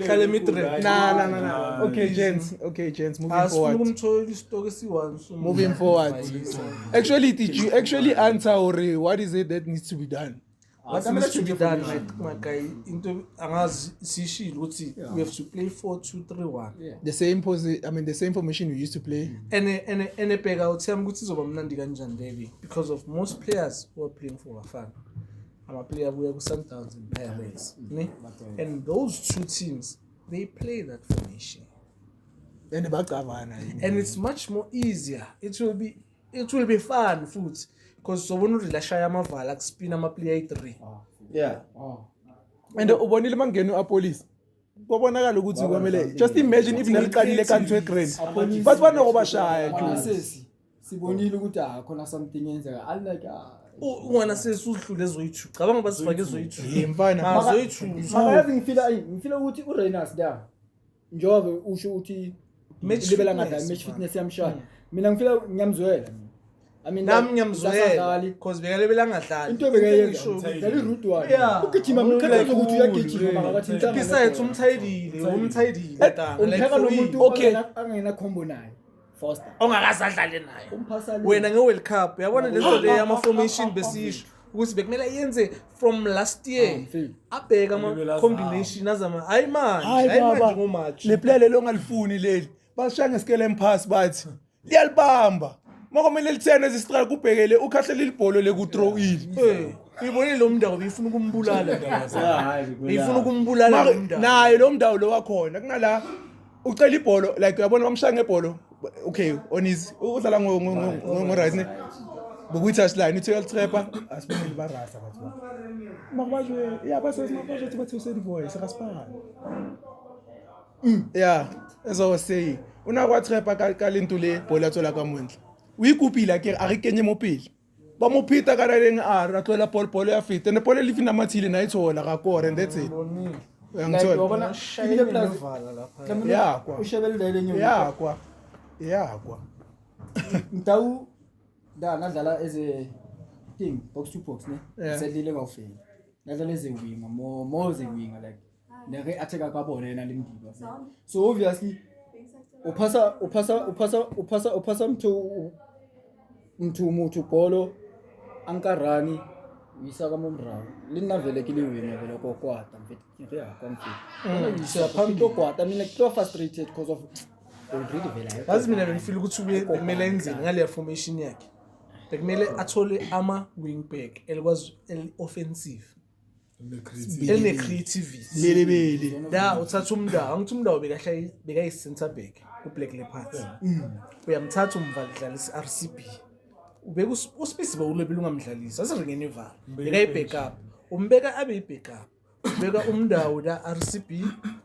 [SPEAKER 4] Hlale mid-range.
[SPEAKER 1] Nah. Okay, gents, moving
[SPEAKER 4] asifuna
[SPEAKER 1] forward.
[SPEAKER 4] ukumthola isitoke esiwani
[SPEAKER 1] Moving forward. Actually, did you actually answer or what is it that needs to be done?
[SPEAKER 4] what needs to be done my guy into angazi sishilo ukuthi we have to play 4-2-3-1
[SPEAKER 1] The same the same formation we used to play.
[SPEAKER 4] ene bheka uthiyami ukuthi izoba mnandi kanjani leli because of most players who are playing for Bafana ama-player abuya ku-Sundowns and Pirates ne and those two teams they play that formation
[SPEAKER 1] Then the bagavana.
[SPEAKER 4] and it's much more easier it will be fun futhi because sobona urilashaya amavala kuspina ama-player ayi-3
[SPEAKER 2] Yeah.
[SPEAKER 1] And ubonile mangeno apolice. Kwabonakala ukuthi kwamele just imagine if neliqalile kanti grand. But bano bashaya too.
[SPEAKER 5] Sesi sibonile ukuthi khona something yenzeka. Unlike
[SPEAKER 4] ungwana sesuhlule ezoyi-2 cabanga basifake ezoyi-2
[SPEAKER 1] Mfana.
[SPEAKER 4] zoyi-2
[SPEAKER 5] makayazi ngifila ukuthi uReynolds da njengoba usho ukuthi
[SPEAKER 4] Match
[SPEAKER 5] libela
[SPEAKER 4] fitness,
[SPEAKER 5] ngada match
[SPEAKER 4] man.
[SPEAKER 5] fitness yamshaya mina ngifila ngiyamzwela I mean
[SPEAKER 4] nami ngiyamzwela because bekalebela angadlali
[SPEAKER 5] into bekayenza dali root one
[SPEAKER 4] Yeah.
[SPEAKER 5] ugijima mkhathazo ukuthi uyagijima makathi intanga
[SPEAKER 4] besides umthayidile tanga
[SPEAKER 5] umpheka nomuntu
[SPEAKER 4] okay
[SPEAKER 5] angena combo naye Foster
[SPEAKER 4] ongakasadlali naye
[SPEAKER 5] umphasa
[SPEAKER 4] wena nge-World Cup yabona lento le ama-formation besisho ukuthi bekumele yenze from last year abheka ama-combination azama hayi manje ngomatch
[SPEAKER 1] Le player lelo ngalifuni leli. Bashaya ngesikele empass bathi liyalibamba. Makomele lithene ezistrike ubhekele ukhahlela ibhola le ku throw in.
[SPEAKER 4] uyibonile lo mndawo beyifuna ukumbulala
[SPEAKER 2] Yeah,
[SPEAKER 4] beyifuna ukumbulala lo mndawo
[SPEAKER 1] Naye lo mdawo lo wakhona kunala ucela ibhola like uyabona bamshaya ngebhola. Okay, on his udlala ngo right ne. Bokuthi touchline uthi uyalitrapper asibonile barasa bathi. Makubajwe yeah base mabajwe bathi usedi voice akasiphala. Yeah, as I was saying una kwa trepa ka lento le bola tsola ka montle o ikupila ke a re kenye mo pele ba mo phita ka reng a ra tloela ball ya fita ne ball le fina mathile na ithola ga kore and that's it
[SPEAKER 5] Ngiyabona
[SPEAKER 4] Shayini nevala lapha.
[SPEAKER 1] Yeah, kwa.
[SPEAKER 5] Ushebelele nyo.
[SPEAKER 1] Yeah, kwa.
[SPEAKER 5] Mtau da nadlala as a team box to box ne.
[SPEAKER 1] Yeah.
[SPEAKER 5] Sedile kaufela. Nadlala as a winger, more as a winger like. Ne re attacker ka bona yena le Mdiba. So obviously upasa mtu bolo ankarani uyisa ka momrao lina vele ke le wena vele ko kwata mfeti ya kwa mfeti so phambi kwata mina ke frustrated because of already vele
[SPEAKER 4] Yazi mina bengifeel ukuthi kumele enzeni ngale formation yakhe. Bekumele athole ama wing back elikwazi offensive. Ele creativity.
[SPEAKER 1] Lelebele.
[SPEAKER 4] Da uthatha umndawo, angithi umndawo bekayi center back ku Black Leopards. Uyamthatha umvali dlala iRCB. Ubeka uSpace bawulebela ungamdlalisa asiringene ivala. Bekayi backup. Umbeka abe ibackup. Ubeka umndawo la RCB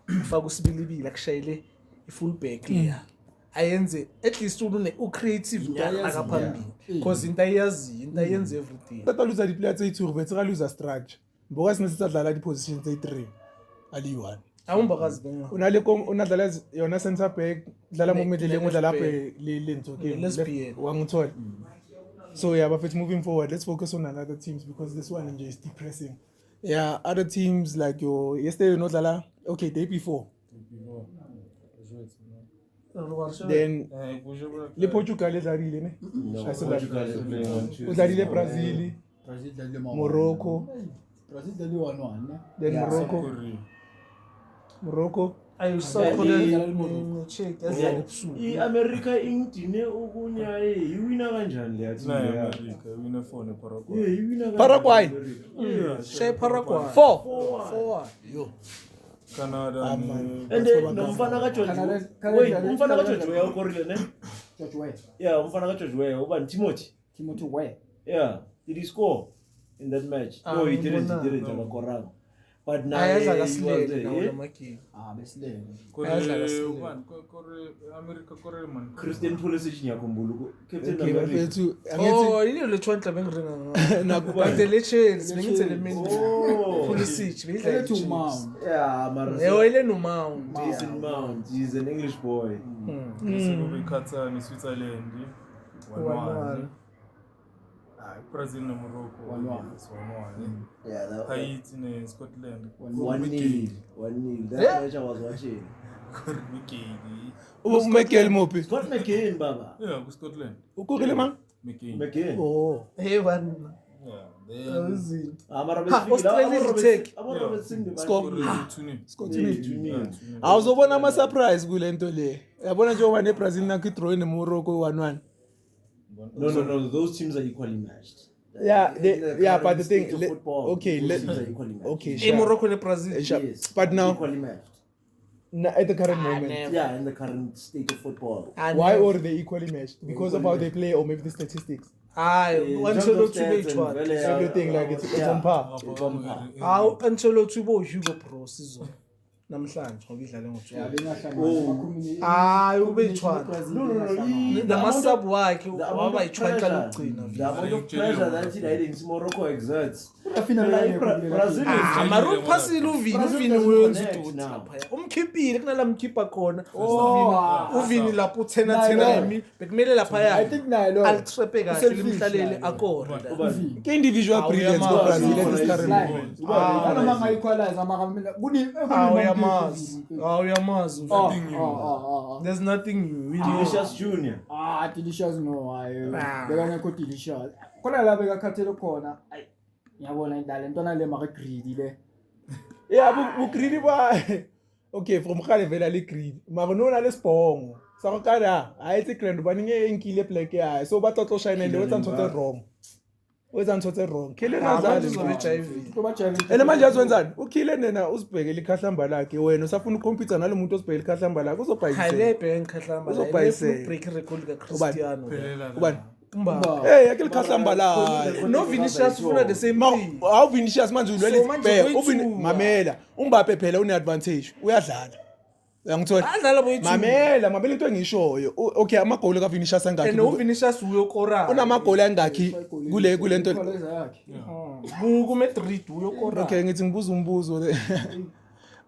[SPEAKER 4] ufaka usibilibili akushayele ifull back leya. Ayenze at least u creative akaphambili because into ayazi into ayenze everything.
[SPEAKER 1] Tata luza di player tse ithu betsa luza structure. Mboka sine sitsa dlala di position tse 3 ali 1.
[SPEAKER 4] Awumbakazi benga.
[SPEAKER 1] Unadlala yona center back dlala mo middle ngo dlala phe le ntso ke
[SPEAKER 4] lesbian
[SPEAKER 1] wangithola. So yeah, but moving forward, let's focus on another teams because this one is depressing. Yeah, other teams like your yesterday not dlala okay day before. Then le Portugal dlarile ne?
[SPEAKER 2] Portugal is playing on Tuesday.
[SPEAKER 1] Udlalile Brazil,
[SPEAKER 5] Brazil dlale
[SPEAKER 1] Morocco,
[SPEAKER 5] Brazil dlale 1-1 ne.
[SPEAKER 1] then Morocco.
[SPEAKER 4] ayo so khona check yazali busuku
[SPEAKER 2] America ingidine ukunya iwina kanjani le yathi
[SPEAKER 3] America win 4 ne Paraguay.
[SPEAKER 2] iwina
[SPEAKER 1] Paraguay.
[SPEAKER 4] shay Paraguay
[SPEAKER 1] 4.
[SPEAKER 4] yo
[SPEAKER 3] Canada
[SPEAKER 2] and nomfana ka George wait umfana ka George uyakorile ne
[SPEAKER 5] George Weah.
[SPEAKER 2] yeah umfana ka George ubani
[SPEAKER 5] Timothy Weah.
[SPEAKER 2] yeah did he score in that match no he didn't akakoranga but now
[SPEAKER 4] ayadla
[SPEAKER 2] he was
[SPEAKER 4] kasilele
[SPEAKER 2] there,
[SPEAKER 4] nawo
[SPEAKER 2] eh?
[SPEAKER 4] lamakini
[SPEAKER 5] Besilele.
[SPEAKER 3] America Korea man.
[SPEAKER 2] Christian Pulisic ngiyakhumbula captain
[SPEAKER 1] Okay,
[SPEAKER 2] America
[SPEAKER 1] bafethu
[SPEAKER 4] oh yini le tshwantla bengiringa
[SPEAKER 1] nakuba
[SPEAKER 4] kanti le Chelsea bengithe le Mendy
[SPEAKER 2] Oh.
[SPEAKER 4] Pulisic
[SPEAKER 5] Ele
[SPEAKER 4] beyidla
[SPEAKER 5] to
[SPEAKER 4] Chelsea
[SPEAKER 5] Mount.
[SPEAKER 2] yeah Mara
[SPEAKER 4] eyo ile no Mount
[SPEAKER 2] Mason Mount he's an English boy
[SPEAKER 3] Sekuba iQatar ne Switzerland 1-1. Brazil ne Morocco 1-1.
[SPEAKER 2] yeah that
[SPEAKER 3] Haiti ne Scotland
[SPEAKER 2] 1-0 that match I was watching
[SPEAKER 1] Michael Mopi.
[SPEAKER 2] Scott McCain baba
[SPEAKER 3] Yeah, ku Scotland.
[SPEAKER 1] Ukugile man?
[SPEAKER 2] McCain
[SPEAKER 1] Oh.
[SPEAKER 4] hey one
[SPEAKER 3] Yeah, then
[SPEAKER 4] Australia take.
[SPEAKER 1] Score.
[SPEAKER 3] Tuni.
[SPEAKER 1] Awuzobona ama surprise kule nto le. Yabona nje ubane Brazil na draw ne Morocco 1-1.
[SPEAKER 2] No those teams are equally matched
[SPEAKER 1] Yeah, but the thing
[SPEAKER 2] okay
[SPEAKER 1] okay,
[SPEAKER 4] e
[SPEAKER 1] sure.
[SPEAKER 4] Morocco ne Brazil
[SPEAKER 1] Sure.
[SPEAKER 2] yes
[SPEAKER 1] But now
[SPEAKER 2] equally matched
[SPEAKER 1] at the current moment,
[SPEAKER 2] yeah in the current state of football
[SPEAKER 1] why are they equally matched? Because of how they play or maybe the statistics?
[SPEAKER 4] until to be twa
[SPEAKER 1] Everything like it's on par.
[SPEAKER 4] how until to bo Hugo Pro season namhlanje ngoba idlale
[SPEAKER 5] Yeah,
[SPEAKER 4] ngo2
[SPEAKER 5] bengahlangana
[SPEAKER 4] hayi ube tshwana
[SPEAKER 2] no
[SPEAKER 4] namasub wakhe waba ichwanka lokugcina
[SPEAKER 2] the amount of pressure that Morocco exerts
[SPEAKER 5] Brazil
[SPEAKER 4] amaru pasile uvini wenza udoti lapha umkhiphile kunala mkhipha khona uvini lapho uthena yimi bekumele lapha
[SPEAKER 5] I
[SPEAKER 4] ya
[SPEAKER 5] think nayo
[SPEAKER 4] alitrepe kahle limhlalele akore
[SPEAKER 1] Ke individual brilliance for Brazil at this current moment.
[SPEAKER 5] noma ngayiqualize amakamela kuni
[SPEAKER 4] awuyamazi there's nothing new
[SPEAKER 2] Delicious Junior
[SPEAKER 5] delicious no ayo bekangekho delicious khona la bekakhathele khona ayi ngiyabona idlale ntona le maka greedy le
[SPEAKER 1] Yeah, bu greedy ba. Okay, from khale vela le greedy. Mara no na le sibongo. Sa go kana, ha itse grand ba ninge enkile black ya. So ba tlotlo shine le wetsa ntotse wrong. Wetsa ntotse wrong. Kile na
[SPEAKER 4] abantu
[SPEAKER 1] zali.
[SPEAKER 4] zobe-HIV
[SPEAKER 5] to bajayele
[SPEAKER 1] Ene manje azwenzani? Ukhile nena usibhekele ikhahlamba lakhe wena usafuna ukhompyutha nalo muntu osibhekele ikhahlamba lakhe uzobhayisela.
[SPEAKER 4] khale bengikhahla
[SPEAKER 1] Uzobhayisela.
[SPEAKER 4] break record ka Cristiano
[SPEAKER 1] Ubani?
[SPEAKER 4] umba
[SPEAKER 1] Hey, yakhe ikhahlamba la.
[SPEAKER 4] no Vinicius ufuna the same thing
[SPEAKER 1] Awu Vinicius manje ulwele
[SPEAKER 4] So manje
[SPEAKER 1] isibheke.
[SPEAKER 4] kwethu-
[SPEAKER 1] Mamela. Umbappe phela une advantage. Uyadlala. Uyangithola?
[SPEAKER 4] Adlala boyithu.
[SPEAKER 1] Mamela into engishoyo. Okay, amagoli ka Vinicius angakhi.
[SPEAKER 4] And uVinicius uyokora.
[SPEAKER 1] Unamagoli angakhi kule nto.
[SPEAKER 4] Ku Madrid uyokora.
[SPEAKER 1] Okay, ngithi ngibuza umbuzo.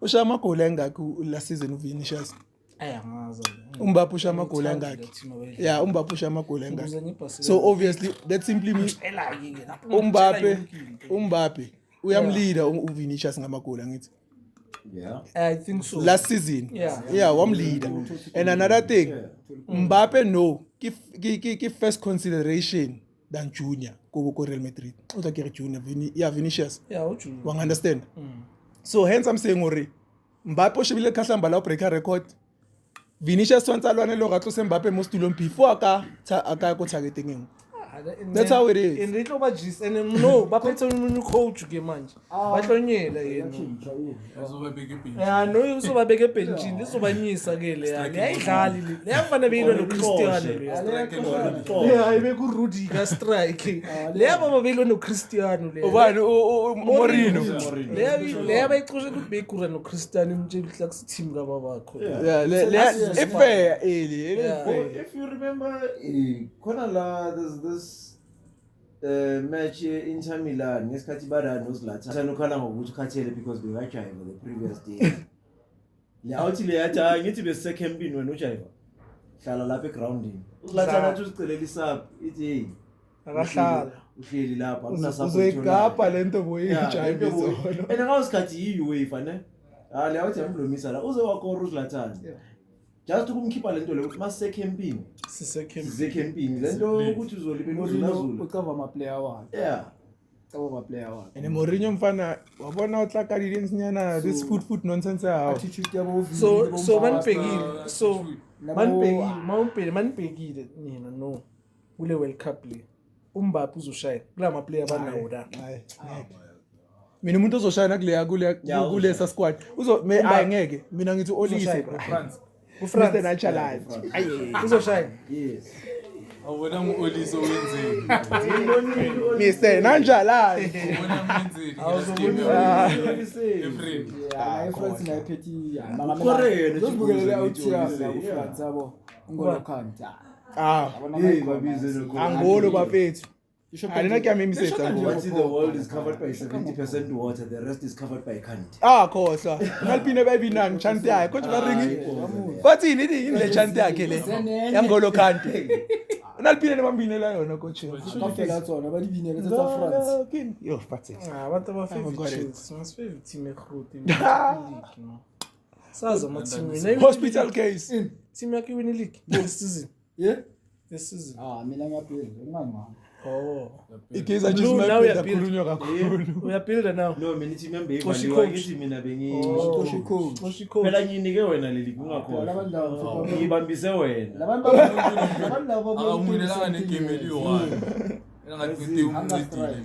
[SPEAKER 1] Usha amagoli angakhi la season uVinicius?
[SPEAKER 4] Ayangaza.
[SPEAKER 1] Mbappe usha amagoli angakhi? Yeah, Mbappe usha amagoli angakhi? So obviously that simply means Mbappe uyamleader uVinicius ngamagoli angithi.
[SPEAKER 2] Yeah.
[SPEAKER 4] I think so.
[SPEAKER 1] Last season.
[SPEAKER 4] Yeah,
[SPEAKER 1] one leader. And another thing, Mbappe no, give first consideration than Junior. Go Real Madrid. Uta kere Junior, Vinicius.
[SPEAKER 4] Yeah, uju.
[SPEAKER 1] Wang understand? So hence I'm saying ori, Mbappe shibile kahlamba la break record. Vinicius swantsa lwana lo ga tlose Mbappe mo stulong before aka go targeting. That's how it is.
[SPEAKER 4] In little budgets and no, baphethe umuntu coach ke manje. Bahlonyela yena.
[SPEAKER 3] Azobabeka iphi.
[SPEAKER 4] Yeah, no uzobabeka ebenchini, izobanyisa ke le yani. Ayidlali le. Le yafana beyilwa noCristiano le. Yeah, ibe ku Rudiger strike. Le yaba beyilwa noCristiano le.
[SPEAKER 1] Ubani Mourinho.
[SPEAKER 4] Le yaba ixoshe ukuthi beyikura noCristiano imtshela ukuthi akusi team kaba bakho.
[SPEAKER 1] Yeah, le fair eli.
[SPEAKER 2] If you remember, there's this match Inter Milan ngesikhathi badana noZlatan ukhala ngokuthi ukhathele because bewajive the previous day. Lawuthi leyathi ngithi besekempini wena ujive. Hlala lapha egroundini. uZlatan athi uzicelela isub ithi
[SPEAKER 4] Akahlala.
[SPEAKER 2] uhleli lapha akusasaphothola.
[SPEAKER 1] Uzoyigapha lento boyijive zona.
[SPEAKER 2] And ngawusikhathi UEFA ne. Lawuthi amlomisa la uze wakora uZlatan. Just ukumkhipha lento le ukuthi masekempini. Sisekempini lento ukuthi uzolibela uzulazulu.
[SPEAKER 5] Ucava ama player wakhe.
[SPEAKER 2] Yeah.
[SPEAKER 5] Ucava ama player wakhe.
[SPEAKER 1] And Mourinho mfana wabona utlakalile insinyana this foot nonsense how.
[SPEAKER 5] Attitude yabo.
[SPEAKER 4] So manibhekile. So manibhekile nina no. Kule World Cup le. Mbappe uzoshaya. Kula ama player banawo la.
[SPEAKER 1] Mina umuntu ozoshaya kule sa squad. Ngeke. Mina ngithi Olise
[SPEAKER 3] France.
[SPEAKER 1] Mr. Natural.
[SPEAKER 4] Uzoshaya.
[SPEAKER 2] Yes.
[SPEAKER 3] Awubona uOliso wenzeni.
[SPEAKER 1] Mr. Natural.
[SPEAKER 3] Ubona wenzeni.
[SPEAKER 4] Awuzobona.
[SPEAKER 3] Efreni.
[SPEAKER 5] France nayiphethi
[SPEAKER 2] Korea
[SPEAKER 5] nozibukele out ya uFrance yabo. Ngolo khanta.
[SPEAKER 1] Angolo bafethu. Alina kuyami imisebenzi
[SPEAKER 2] What if the world is covered by 70% water, the rest is covered by candy?
[SPEAKER 1] Khosa. Unalipine bayibinani chant yakhe kodwa baringi. Bathi yini le chant yakhe le? Yangolo Kante. Unalipine nebambinela yona coach.
[SPEAKER 5] Kafela tsona ba dibinele tsa France.
[SPEAKER 1] Yo bathi.
[SPEAKER 4] Abantu abafavorite. Favorite team ekhruti. Saza ama team.
[SPEAKER 1] Hospital case.
[SPEAKER 4] Team yakhe win league this season.
[SPEAKER 5] Yeah?
[SPEAKER 4] This season.
[SPEAKER 5] Mina ngiyaphila. Ngimama.
[SPEAKER 4] Oh.
[SPEAKER 1] Igeza just mapenda khulunywa kakhulu.
[SPEAKER 4] Uyabuilda now.
[SPEAKER 2] No, mina ithi membe ivaliwa ngithi mina
[SPEAKER 4] Oshiko.
[SPEAKER 2] phela nyinike wena leli kungakhona. Ngibambise wena.
[SPEAKER 5] Labantu
[SPEAKER 3] Akamwinelanga negame eliyi-1. Engathi umncedile.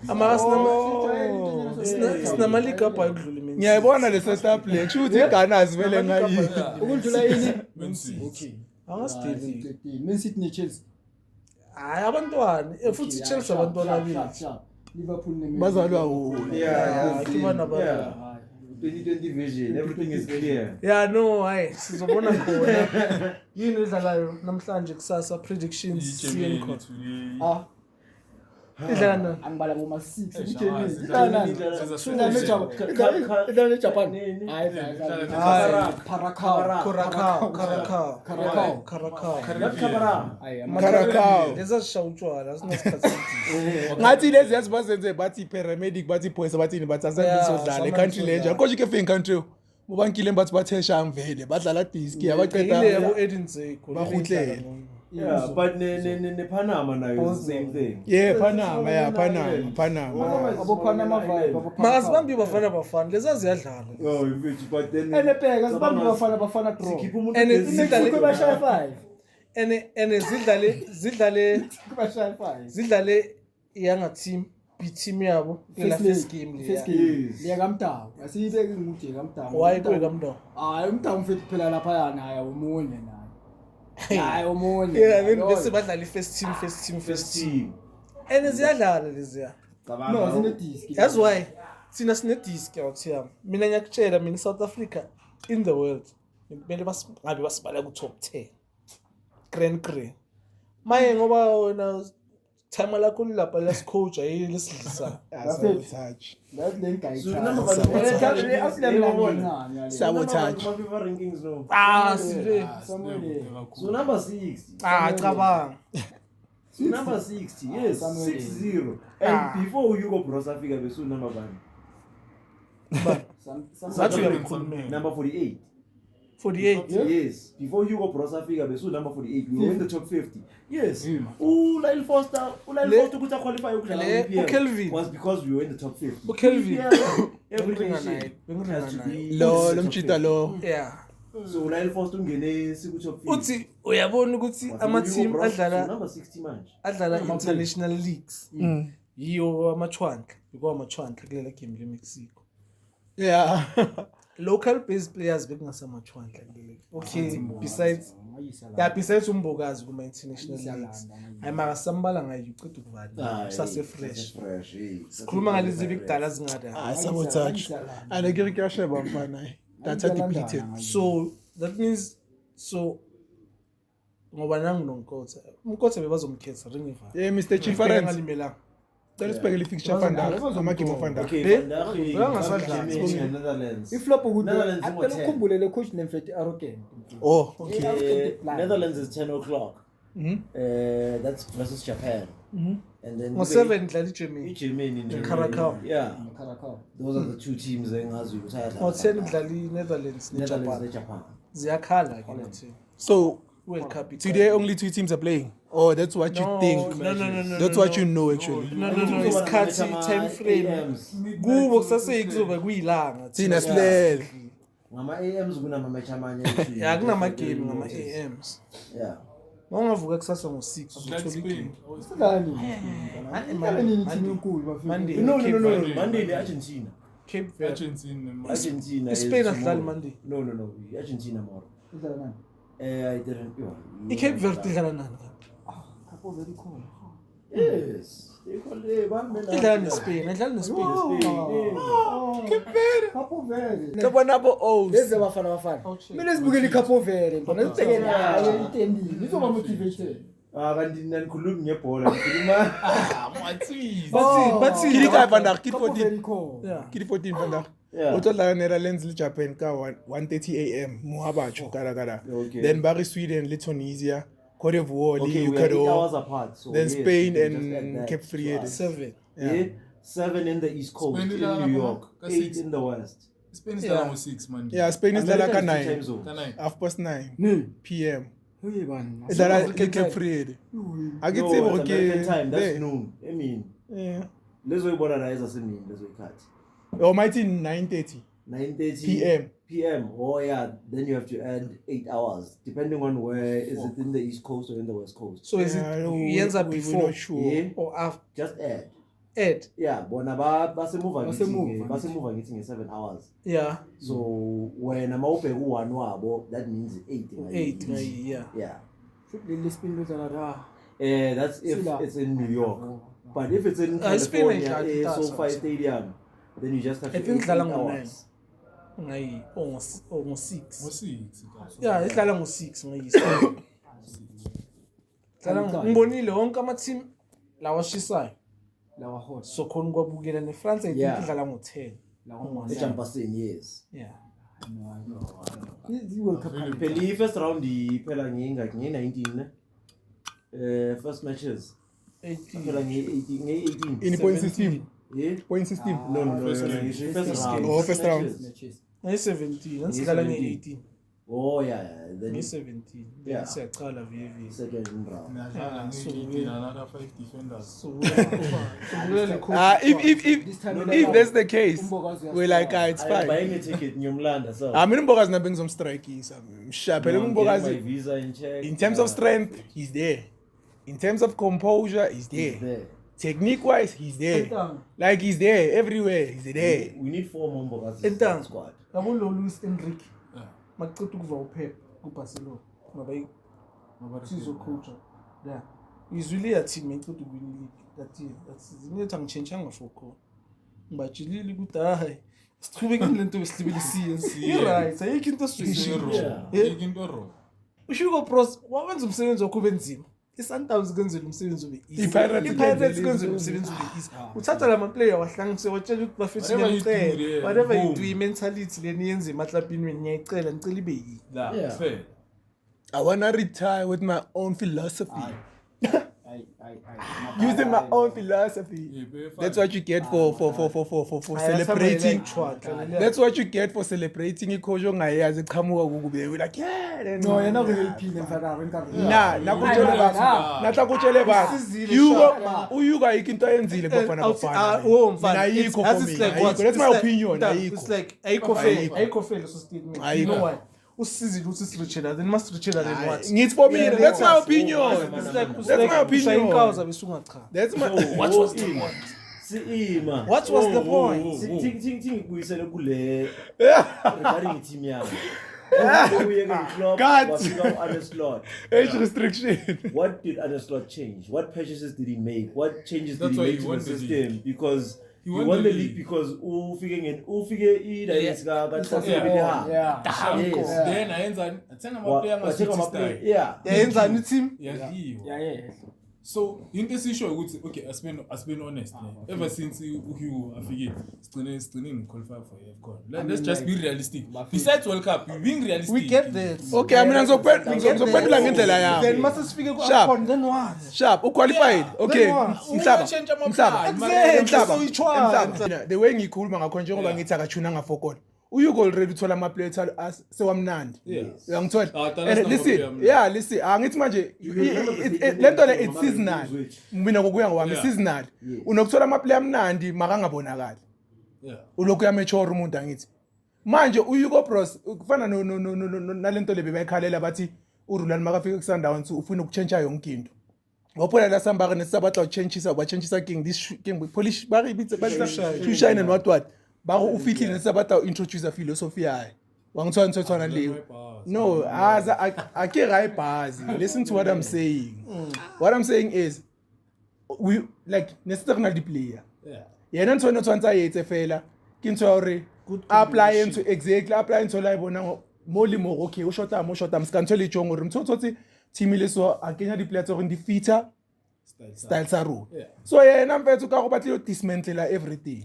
[SPEAKER 4] Sinama league up ayokudlula imini.
[SPEAKER 1] Ngiyayibona le start play. Kushuthi iGhana zivele ngayi.
[SPEAKER 5] ukudlula yini?
[SPEAKER 4] Okay. Angasideli.
[SPEAKER 5] Man City ne Chelsea.
[SPEAKER 4] Hayi abantwana futhi Chelsea abantwana abili.
[SPEAKER 5] Liverpool ne
[SPEAKER 1] Bazalwa wo.
[SPEAKER 2] Yeah.
[SPEAKER 4] Kibana ba.
[SPEAKER 2] 2020 vision, everything is clear.
[SPEAKER 4] Yeah, no, hayi sizobona khona. Yini edlalayo namhlanje kusasa predictions siyenko. Idlana
[SPEAKER 5] angibala ngoma 6
[SPEAKER 3] Idlala
[SPEAKER 5] Japan.
[SPEAKER 1] Karakao.
[SPEAKER 4] Leza shawutshwala sinasikhathi.
[SPEAKER 1] Ngathi lezi yazibazenze bathi paramedic bathi police bathini batsazana bezodlala eCountry Ranger. Kodwa ke fin country. Mubankile bathi bathesha ngivele badlala disc yabaqeda.
[SPEAKER 4] Ile yabo Edinburgh khona.
[SPEAKER 1] Bahutlele.
[SPEAKER 2] Yeah, but ne Panama nayo is the same thing.
[SPEAKER 1] Yeah, Panama.
[SPEAKER 5] Abo Panama vibe, abo Panama.
[SPEAKER 4] Makasibambi bafana leza ziyadlala.
[SPEAKER 2] Oh, but then
[SPEAKER 5] Enepeka sibambi bafana draw.
[SPEAKER 2] Sikipha umuntu
[SPEAKER 4] And
[SPEAKER 5] Izidlale kubashaya 5.
[SPEAKER 4] ene zidlale yanga team team yabo la first game le.
[SPEAKER 5] Liya kaMdawu. Asiyibeke ngude kaMdawu.
[SPEAKER 4] Why kwe kaMdawu?
[SPEAKER 5] uMdawu mfethu phela lapha yana haya umunye naye. Hayi umunye.
[SPEAKER 4] Yeah, bese badlala first team. Ene ziyadlala leziya.
[SPEAKER 5] No, zine disc.
[SPEAKER 4] That's why sina sine disc out here. Mina ngiyakutshela mina South Africa in the world kumele ngabe basibala ku top 10 grand maye ngoba wena time lakho lapha lesicoach ayilisidlisa
[SPEAKER 1] Sabotage.
[SPEAKER 5] That's the guy.
[SPEAKER 2] So number one.
[SPEAKER 1] Sabotage.
[SPEAKER 2] My FIFA rankings no.
[SPEAKER 4] sile
[SPEAKER 2] So number 60.
[SPEAKER 4] cabanga
[SPEAKER 2] So number 60. Yes, 60. And before Hugo Bros Africa be so number 1.
[SPEAKER 4] That's what I'm calling.
[SPEAKER 2] Number 48.
[SPEAKER 4] 48
[SPEAKER 2] Yes, before Hugo Bros Africa be so number 48. We were in the top 50. Yes. Lyle Foster could qualify
[SPEAKER 4] Kelvin.
[SPEAKER 2] was because we were in the top 50.
[SPEAKER 4] Kelvin
[SPEAKER 2] Everything has to be
[SPEAKER 1] Lo mchita lo.
[SPEAKER 4] yeah
[SPEAKER 2] so Lyle Foster ungene siku top 50.
[SPEAKER 4] uthi uyabona ukuthi ama team adlala
[SPEAKER 2] number 60 manje.
[SPEAKER 4] adlala international leagues yiyo amachwanka because amachwanka kulela game le Mexico
[SPEAKER 1] Yeah.
[SPEAKER 4] local based players bekungasamachwanka kulela okay besides umbokazi kuma international leagues ayimaka sambala ngayo uqeda ukuvala usase fresh sikhuluma ngalezi bigdala zingada
[SPEAKER 1] Sabotage. And ke re ke a sheba mfana. Data depleted.
[SPEAKER 4] so that means so ngoba nangu nonkotha umkotha bebazomkhetha ringiva
[SPEAKER 1] Yeah, Mr. Chief Arends.
[SPEAKER 4] ngalimela
[SPEAKER 1] Cela sibhekele i-fixture fanda. Ama-game ofanda.
[SPEAKER 2] Okay,
[SPEAKER 5] Netherlands. Iflop ukuthi
[SPEAKER 2] Netherlands
[SPEAKER 5] aphela ukukhumbule le coach nemfethi arrogant.
[SPEAKER 1] Oh,
[SPEAKER 5] Okay.
[SPEAKER 2] Netherlands is 10 o'clock. That's versus Japan. And then
[SPEAKER 4] ngo7 dlala iGermany
[SPEAKER 2] Germany in
[SPEAKER 4] Curacao.
[SPEAKER 2] Yeah.
[SPEAKER 5] Curacao.
[SPEAKER 2] Those are the two teams engazi ukuthi
[SPEAKER 4] ngo10 dlala iNetherlands
[SPEAKER 2] Netherlands
[SPEAKER 4] neJapan
[SPEAKER 2] Japan.
[SPEAKER 4] ziyakhala ke lethi
[SPEAKER 1] so
[SPEAKER 4] World Cup
[SPEAKER 1] today only 2 teams are playing. Oh, that's what you think.
[SPEAKER 4] no
[SPEAKER 1] That's what you know actually.
[SPEAKER 4] no isikhathi time frame kubo kusase kuzoba kuyilanga
[SPEAKER 1] Thina silele.
[SPEAKER 2] Ngama AMs kunama match amanye.
[SPEAKER 4] ya kunama game ngama AMs
[SPEAKER 2] Yeah.
[SPEAKER 4] Wangavuka kusasa ngo6 uzothola
[SPEAKER 3] Spain.
[SPEAKER 5] Sikani. Nini team enkulu bafika.
[SPEAKER 4] Monday
[SPEAKER 2] No. Monday in Argentina.
[SPEAKER 4] Cape Verde
[SPEAKER 2] Argentina.
[SPEAKER 4] Spain
[SPEAKER 2] is
[SPEAKER 4] adlala
[SPEAKER 2] tomorrow.
[SPEAKER 4] Monday
[SPEAKER 2] No. Argentina more.
[SPEAKER 5] Idlala nani?
[SPEAKER 2] I didn't.
[SPEAKER 4] iCape Verde idlala nani
[SPEAKER 5] Capo Verde khona.
[SPEAKER 2] Yes. They call it
[SPEAKER 4] idlala neSpain adlala neSpain
[SPEAKER 5] Capo Verde.
[SPEAKER 1] Labo nabo O's.
[SPEAKER 5] Lezi bafana. Mina sibukela iCapo Verde. Ngibona ngicekela hayi intendile. Nizoba motivated.
[SPEAKER 2] kanti nanikhuluma ngebhola ngikhuluma
[SPEAKER 4] but
[SPEAKER 1] Kiri ka fanda, kiri
[SPEAKER 5] Capo
[SPEAKER 1] 14.
[SPEAKER 5] Verde khona.
[SPEAKER 4] yeah
[SPEAKER 1] Kiri 14 fanda.
[SPEAKER 2] Yeah.
[SPEAKER 1] O tlo dlala Netherlands le Japan ka 1:30 AM Mohabacho kala.
[SPEAKER 2] Okay.
[SPEAKER 1] Then bari Sweden le Tunisia, Cote d'Ivoire le
[SPEAKER 2] Okay, we are 8 hours
[SPEAKER 1] Ecuador,
[SPEAKER 2] apart. So
[SPEAKER 1] then
[SPEAKER 2] yes,
[SPEAKER 1] Spain
[SPEAKER 2] you can just add
[SPEAKER 1] and
[SPEAKER 2] that
[SPEAKER 1] Cape
[SPEAKER 2] to
[SPEAKER 1] Verde.
[SPEAKER 2] us.
[SPEAKER 4] 7
[SPEAKER 2] Yeah. 7 in the East Coast,
[SPEAKER 3] Spain
[SPEAKER 2] in
[SPEAKER 3] is
[SPEAKER 2] New York,
[SPEAKER 3] ka
[SPEAKER 2] 8
[SPEAKER 3] 6.
[SPEAKER 2] in the West.
[SPEAKER 3] Spain is down 6 man.
[SPEAKER 1] Yeah, Spain is dlala ka
[SPEAKER 2] America is 2 time
[SPEAKER 1] 9.
[SPEAKER 2] zones.
[SPEAKER 1] 9:30
[SPEAKER 5] Ne.
[SPEAKER 1] PM.
[SPEAKER 5] Hey bana.
[SPEAKER 1] E dlala
[SPEAKER 4] African
[SPEAKER 1] le Cape
[SPEAKER 4] time.
[SPEAKER 1] Verde.
[SPEAKER 2] No,
[SPEAKER 1] A ke
[SPEAKER 2] it's
[SPEAKER 1] tsebe
[SPEAKER 2] American
[SPEAKER 1] gore
[SPEAKER 2] time, that's
[SPEAKER 1] ke
[SPEAKER 2] noon. I mean,
[SPEAKER 1] yeah.
[SPEAKER 2] lezo ibona la ezasemini lezo ikhathi.
[SPEAKER 1] Oh, mighty 9:30
[SPEAKER 2] 9:30 PM. Oh yeah, then you have to add 8 hours depending on where is it in the East Coast or in the West Coast.
[SPEAKER 4] so is it ends up
[SPEAKER 1] we're
[SPEAKER 4] before
[SPEAKER 1] not sure.
[SPEAKER 2] Yeah.
[SPEAKER 4] or after
[SPEAKER 2] Just add.
[SPEAKER 4] Ed
[SPEAKER 2] Yeah, bona basemuva ngithi nge7 hours.
[SPEAKER 4] yeah
[SPEAKER 2] So when I'm open u1 wabo that means 8.
[SPEAKER 4] 8 yeah
[SPEAKER 2] Yeah.
[SPEAKER 5] Le Spain lozala ra.
[SPEAKER 2] That's if
[SPEAKER 5] Sila.
[SPEAKER 2] it's in New York. But if it's in
[SPEAKER 4] Spain
[SPEAKER 2] California,
[SPEAKER 4] ain't that
[SPEAKER 2] SoFi
[SPEAKER 4] fast.
[SPEAKER 2] Stadium, then you just have to
[SPEAKER 4] I think
[SPEAKER 2] 8
[SPEAKER 4] idlala ngo-9.
[SPEAKER 2] hours.
[SPEAKER 4] ngayi ngo6
[SPEAKER 3] 6.
[SPEAKER 4] yeah idlala ngo6 ngayisi dlala ngibonile wonke ama team lawa shishayo
[SPEAKER 5] Lawa hot.
[SPEAKER 4] so khona kwabukela neFrance I think
[SPEAKER 2] Yeah.
[SPEAKER 4] idlala ngo10
[SPEAKER 5] Lawa
[SPEAKER 2] Ejampasini, yes.
[SPEAKER 4] yeah
[SPEAKER 5] This World Cup.
[SPEAKER 2] Phela first round iphela nge-19 first matches.
[SPEAKER 4] 18
[SPEAKER 2] Phela nge-18.
[SPEAKER 1] In the point system.
[SPEAKER 2] Yeah.
[SPEAKER 1] Point system.
[SPEAKER 2] No.
[SPEAKER 3] First game.
[SPEAKER 2] First round.
[SPEAKER 1] Oh, first round.
[SPEAKER 2] matches.
[SPEAKER 5] Matches.
[SPEAKER 4] ngayi17 ngisidlala
[SPEAKER 2] 17.
[SPEAKER 4] nge18
[SPEAKER 2] Oh yeah. Then
[SPEAKER 4] ngayi17
[SPEAKER 2] Yeah.
[SPEAKER 4] siyaqala vv
[SPEAKER 2] second round.
[SPEAKER 3] Another 5 defenders.
[SPEAKER 4] so
[SPEAKER 1] If that's the case, we're like, it's
[SPEAKER 2] I'm
[SPEAKER 1] fine.
[SPEAKER 2] buying a ticket ngiyomlanda so.
[SPEAKER 1] I mean, Mbogazi nabe ngizomstrikeisa. Mshaphele
[SPEAKER 2] My
[SPEAKER 1] Mbogazi.
[SPEAKER 2] visa in check.
[SPEAKER 1] In terms of strength, he's there. In terms of composure, he's there.
[SPEAKER 2] there.
[SPEAKER 1] Technique wise, he's there.
[SPEAKER 5] Entang.
[SPEAKER 1] Like he's there everywhere. He's there.
[SPEAKER 2] We need 4 more Mbogazi
[SPEAKER 4] Entang.
[SPEAKER 2] squad.
[SPEAKER 4] yabo lo Luis Enrique
[SPEAKER 3] Yeah.
[SPEAKER 4] makuceda ukuva uPep kuBarcelona ngoba isizo coach yeah izwile ya team eceda ukwini league that year that's zinetha ngichangeanga for khona ngibajilile ukuthi hayi sichubeke lento besihlibelisiye i-right ayikho into
[SPEAKER 3] into wrong.
[SPEAKER 4] ushuko pros wawenza umsebenzi wakho benzima i-Sundowns kwenzela umsebenzi ube easy
[SPEAKER 1] I-Pirates
[SPEAKER 4] i-Pirates kwenzela umsebenzi ube easy uthatha lama player wahlangise watshela ukuthi bafethu ngiyacela whatever you do i-mentality leni yenze emaklabini wena ngiyayicela ngicela ibe yini
[SPEAKER 3] La,
[SPEAKER 5] Yeah.
[SPEAKER 3] fair.
[SPEAKER 1] I wanna retire with my own philosophy. Using my own philosophy.
[SPEAKER 3] Yeah, very fine.
[SPEAKER 1] That's what you get for celebrating. That's what you get for celebrating ikhojo ngayazi qhamuka kukube we like yeah then
[SPEAKER 5] No, yena ngeliphile mfana wenkarhi.
[SPEAKER 1] na nakutshele bathi nahlakutshele bathi uyuka ayikho into ayenzile bafana bafana mina ayikho for me that's my opinion ayikho
[SPEAKER 4] it's like ayikho fair so statement you
[SPEAKER 1] Ayikho.
[SPEAKER 4] know why usizile ukuthi sirichela then must richela then what
[SPEAKER 1] ngithi for me that's my opinion
[SPEAKER 4] it's like
[SPEAKER 1] that's my opinion
[SPEAKER 4] sayinkaza besungacha
[SPEAKER 1] that's my
[SPEAKER 2] What was the point? Siima.
[SPEAKER 4] what was the point
[SPEAKER 2] Think kuyisele kule regarding team yami. Uye ngeClub
[SPEAKER 1] God.
[SPEAKER 2] wafika Arne Slot.
[SPEAKER 1] age restriction.
[SPEAKER 2] What did Arne Slot change? What purchases did he make? What changes
[SPEAKER 3] That's
[SPEAKER 2] did he
[SPEAKER 3] why
[SPEAKER 2] make
[SPEAKER 3] he
[SPEAKER 2] to
[SPEAKER 3] won
[SPEAKER 2] the
[SPEAKER 3] the
[SPEAKER 2] system? Because
[SPEAKER 3] He
[SPEAKER 2] he
[SPEAKER 3] won
[SPEAKER 2] won
[SPEAKER 3] the
[SPEAKER 2] the league
[SPEAKER 3] league.
[SPEAKER 2] because ufike i-Dynasty ka-Transfer
[SPEAKER 5] Yeah.
[SPEAKER 2] Yes.
[SPEAKER 3] Then ayenza athenga amaplayer
[SPEAKER 2] Wathenga
[SPEAKER 3] ngasuthi
[SPEAKER 2] amaplayer.
[SPEAKER 3] style.
[SPEAKER 2] Yeah.
[SPEAKER 4] yayenzani team
[SPEAKER 3] Yadliwa.
[SPEAKER 5] Yeah.
[SPEAKER 3] So into esisho ukuthi okay asibeni honest ever since uHugh afike sigcine ngiqualify for AFCON. Let's just be realistic. Besides World Cup, being realistic.
[SPEAKER 4] we get that
[SPEAKER 1] Okay, mina ngizokuphendula ngendlela yami.
[SPEAKER 4] then must sifike ku
[SPEAKER 1] Sharp.
[SPEAKER 4] AFCON then what
[SPEAKER 1] Sharp, uqualified. Okay.
[SPEAKER 4] what?
[SPEAKER 1] Mhlaba. The way ngikhuluma ngakho njengoba ngithi akachunanga for goal. Uyuko already uthola ama players sewamnandi. Uyangithola? And listen, angithi manje lento le it's seasonal. Mina ngokuya ngwami seasonal. Unokuthola ama player amnandi makangabonakali.
[SPEAKER 3] Yeah.
[SPEAKER 1] Ulokhu yamature umuntu angithi. Manje uYuko Bros kufana nalento le bebayikhalela bathi uRulani makafika kuSundowns ufuna ukuchange yonke into. Ngophela la sambaka nesabatla uchangeisa king this king Polish bari bitse to shine and what ba go ufihlile nesabatla introduce philosophy yayo. Wangithwana leyo. No, ake ga ibhazi. Listen to what I'm saying. What I'm saying is we like necessarily the player.
[SPEAKER 3] Yeah.
[SPEAKER 1] Yena ntwana tshwantsa yetse fela ke ntse hore apply into exactly apply into la bona mo le mo okay o shota mskantsho le tshong hore mtsotsotsi team ile so a kenya di players hore di feature style sa ro
[SPEAKER 3] Yeah.
[SPEAKER 1] so yena mfethu ka go batla dismantle everything.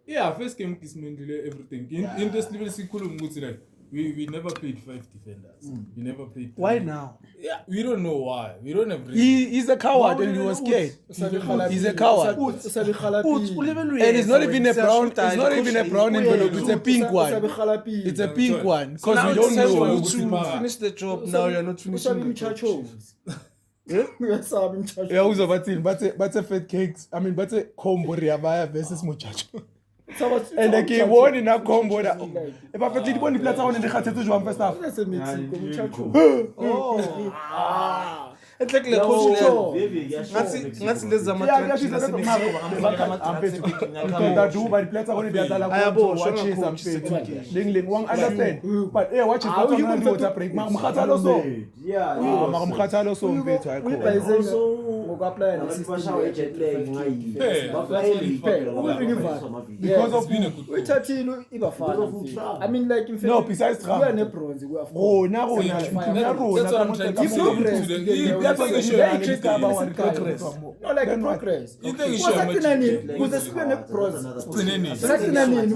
[SPEAKER 3] Yeah, first game dismantle everything. In this level sikhuluma ukuthi like we never played 5 defenders. We never played
[SPEAKER 4] why
[SPEAKER 3] 3.
[SPEAKER 4] now
[SPEAKER 3] Yeah, we don't know why. We don't have reason.
[SPEAKER 1] He's a coward and he was scared. He's a coward. And it's not even a brown. It's not even a brown envelope. It's a pink one. It's a pink one because
[SPEAKER 4] now
[SPEAKER 1] we don't
[SPEAKER 4] it's time for
[SPEAKER 1] know.
[SPEAKER 4] you to finish the job now you're not finishing the job
[SPEAKER 1] Yeah, who's over team? But a fat cakes. I mean, but a combo Riabaya versus Muchacho. And the game won in a combo. If I fit one, the player on the Khatetu Juan first half.
[SPEAKER 4] it's like le coach ngathi lezi ama-tracking
[SPEAKER 1] mkhathalo so mfethu ayikho because of
[SPEAKER 5] uyithathile ibafana I mean like in
[SPEAKER 1] No, besides Trump.
[SPEAKER 5] kuya nebronze kuya
[SPEAKER 1] rona
[SPEAKER 3] That's what I'm trying to say.
[SPEAKER 1] progress
[SPEAKER 5] no like progress
[SPEAKER 3] You think you
[SPEAKER 5] wasagcina nini
[SPEAKER 3] should
[SPEAKER 5] kuze sibe nebronze
[SPEAKER 3] Gcineni.
[SPEAKER 5] sagcina nini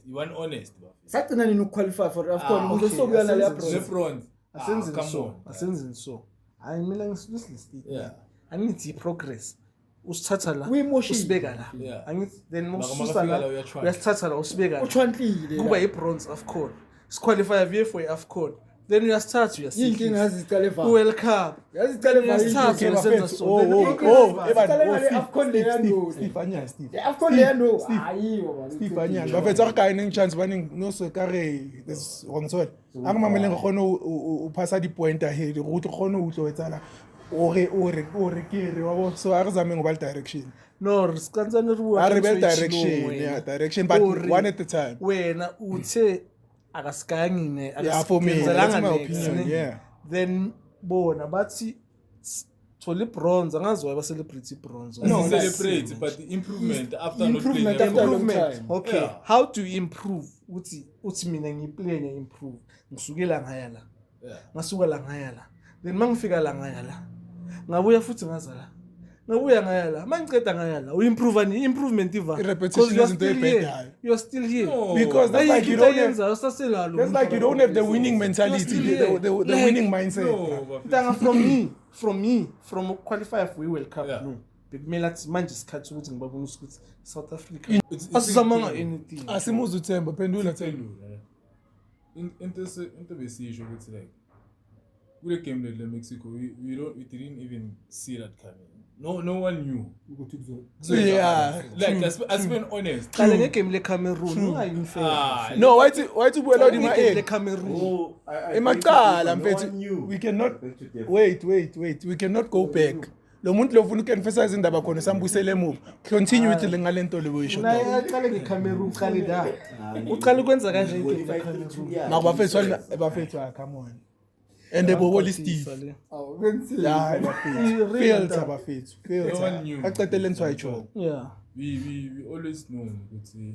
[SPEAKER 3] You want honest.
[SPEAKER 5] sagcina nini ukuqualify for AFCON kuze sobuya nale bronze
[SPEAKER 3] LeBron.
[SPEAKER 4] asenzeni
[SPEAKER 3] Come
[SPEAKER 4] so
[SPEAKER 3] on.
[SPEAKER 4] asenzeni so hayi mina ngisilise
[SPEAKER 3] Yeah.
[SPEAKER 4] angithi i-progress usithatha la
[SPEAKER 5] Uyimoshile.
[SPEAKER 4] usibeka la
[SPEAKER 3] Yeah.
[SPEAKER 4] angithi then
[SPEAKER 3] Makafika
[SPEAKER 4] masusa
[SPEAKER 3] la
[SPEAKER 4] la
[SPEAKER 3] uyatry.
[SPEAKER 4] uyasithatha la usibeka la
[SPEAKER 5] uchwantlile
[SPEAKER 4] kuba i-bronze AFCON siqualify via for i-AFCON then uyasithatha
[SPEAKER 5] yinkinga yazicala eva
[SPEAKER 4] World Cup
[SPEAKER 5] yazicala
[SPEAKER 4] uyasithatha
[SPEAKER 5] eva
[SPEAKER 4] usenza so
[SPEAKER 5] the AFCON leya no ayiwo
[SPEAKER 1] Stefanian bafetsa re kae neng chance ba neng no se ka re this wangitshola a mamele re khone o passa di point ahead go tle khone o tlo etsala o re ke re wa bo so a re zameng go ba direction
[SPEAKER 4] no sikantsane re bua
[SPEAKER 1] a
[SPEAKER 4] ka
[SPEAKER 1] re be
[SPEAKER 4] ntho e
[SPEAKER 1] direction
[SPEAKER 4] tshilong
[SPEAKER 1] yeah
[SPEAKER 4] wena.
[SPEAKER 1] direction but
[SPEAKER 4] Ore
[SPEAKER 1] one at a time
[SPEAKER 4] wena uthe akasigangi
[SPEAKER 1] Yeah, for me, that's my
[SPEAKER 4] next,
[SPEAKER 1] opinion,
[SPEAKER 4] ne?
[SPEAKER 1] yeah.
[SPEAKER 4] Then bona bathi thola bronze angazi why ba celebrate bronze
[SPEAKER 3] No, celebrate, but the improvement after not playing.
[SPEAKER 5] Improvement after a long
[SPEAKER 4] improvement
[SPEAKER 5] time.
[SPEAKER 4] okay
[SPEAKER 3] Yeah.
[SPEAKER 4] how do you improve uthi mina ngiplay ngi-improve ngisukela ngaya la
[SPEAKER 3] Yeah.
[SPEAKER 4] ngasuka la ngaya la then mangifika la ngaya la ngabuya futhi ngaza la ngabuya ngaya la mangiceda ngaya la u-improve ni improvement iva
[SPEAKER 1] I-repetition
[SPEAKER 4] 'Cause you're
[SPEAKER 1] isn't
[SPEAKER 4] still
[SPEAKER 1] very
[SPEAKER 4] here.
[SPEAKER 1] bad.
[SPEAKER 4] You're still here
[SPEAKER 3] No.
[SPEAKER 1] Because that's like you don't have, that's like you don't have the winning mentality,
[SPEAKER 4] still
[SPEAKER 1] the
[SPEAKER 4] here. Like,
[SPEAKER 1] winning mindset.
[SPEAKER 3] No, but
[SPEAKER 4] Ntanga from qualify for World Cup
[SPEAKER 3] Yeah.
[SPEAKER 4] no bekumele athi manje isikhathi ukuthi ngibabona ukuthi South Africa
[SPEAKER 3] it's
[SPEAKER 4] asizamanga
[SPEAKER 3] incredible.
[SPEAKER 4] anything
[SPEAKER 1] Asimuze uThemba, phendula Themba.
[SPEAKER 3] Phendula. Into besisho ukuthi like kule game le Mexico we didn't even see that coming. No one knew.
[SPEAKER 1] Yeah.
[SPEAKER 3] Like as being honest.
[SPEAKER 4] qale ngegame leCameroon ungayinfair
[SPEAKER 3] Ah,
[SPEAKER 1] No, why to boil out in my
[SPEAKER 4] ngegame
[SPEAKER 1] head?
[SPEAKER 4] leCameroon
[SPEAKER 2] Oh,
[SPEAKER 1] Emacala
[SPEAKER 2] no one
[SPEAKER 1] mfethu,
[SPEAKER 2] knew.
[SPEAKER 1] we cannot
[SPEAKER 2] Back to death.
[SPEAKER 1] wait, we cannot go back. Lo muntu lo ufuna uku-emphasize indaba khona sambuyisele emuva. Continue with le ngalento le boyisho.
[SPEAKER 4] naye aqale ngeCameroon qale da uqale ukwenza kanje igame
[SPEAKER 2] 45-32,
[SPEAKER 4] leCameroon
[SPEAKER 2] yeah.
[SPEAKER 1] Makubafethu bafethu come on. And the boboli Steve. Yeah, bafethu. Fields abafethu. Fields.
[SPEAKER 3] No one knew.
[SPEAKER 1] Aqedele ntwayicho.
[SPEAKER 4] yeah
[SPEAKER 3] we always known ukuthi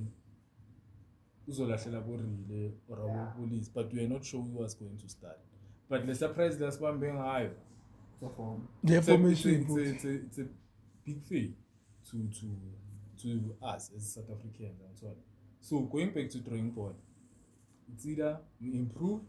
[SPEAKER 3] uzolahlela borile or police, but we are not sure who was going to start. But the surprise last one being high.
[SPEAKER 1] The
[SPEAKER 3] It's a
[SPEAKER 1] formation.
[SPEAKER 3] big thing to us as South Africans and so on. So going back to drawing board, it's either we improve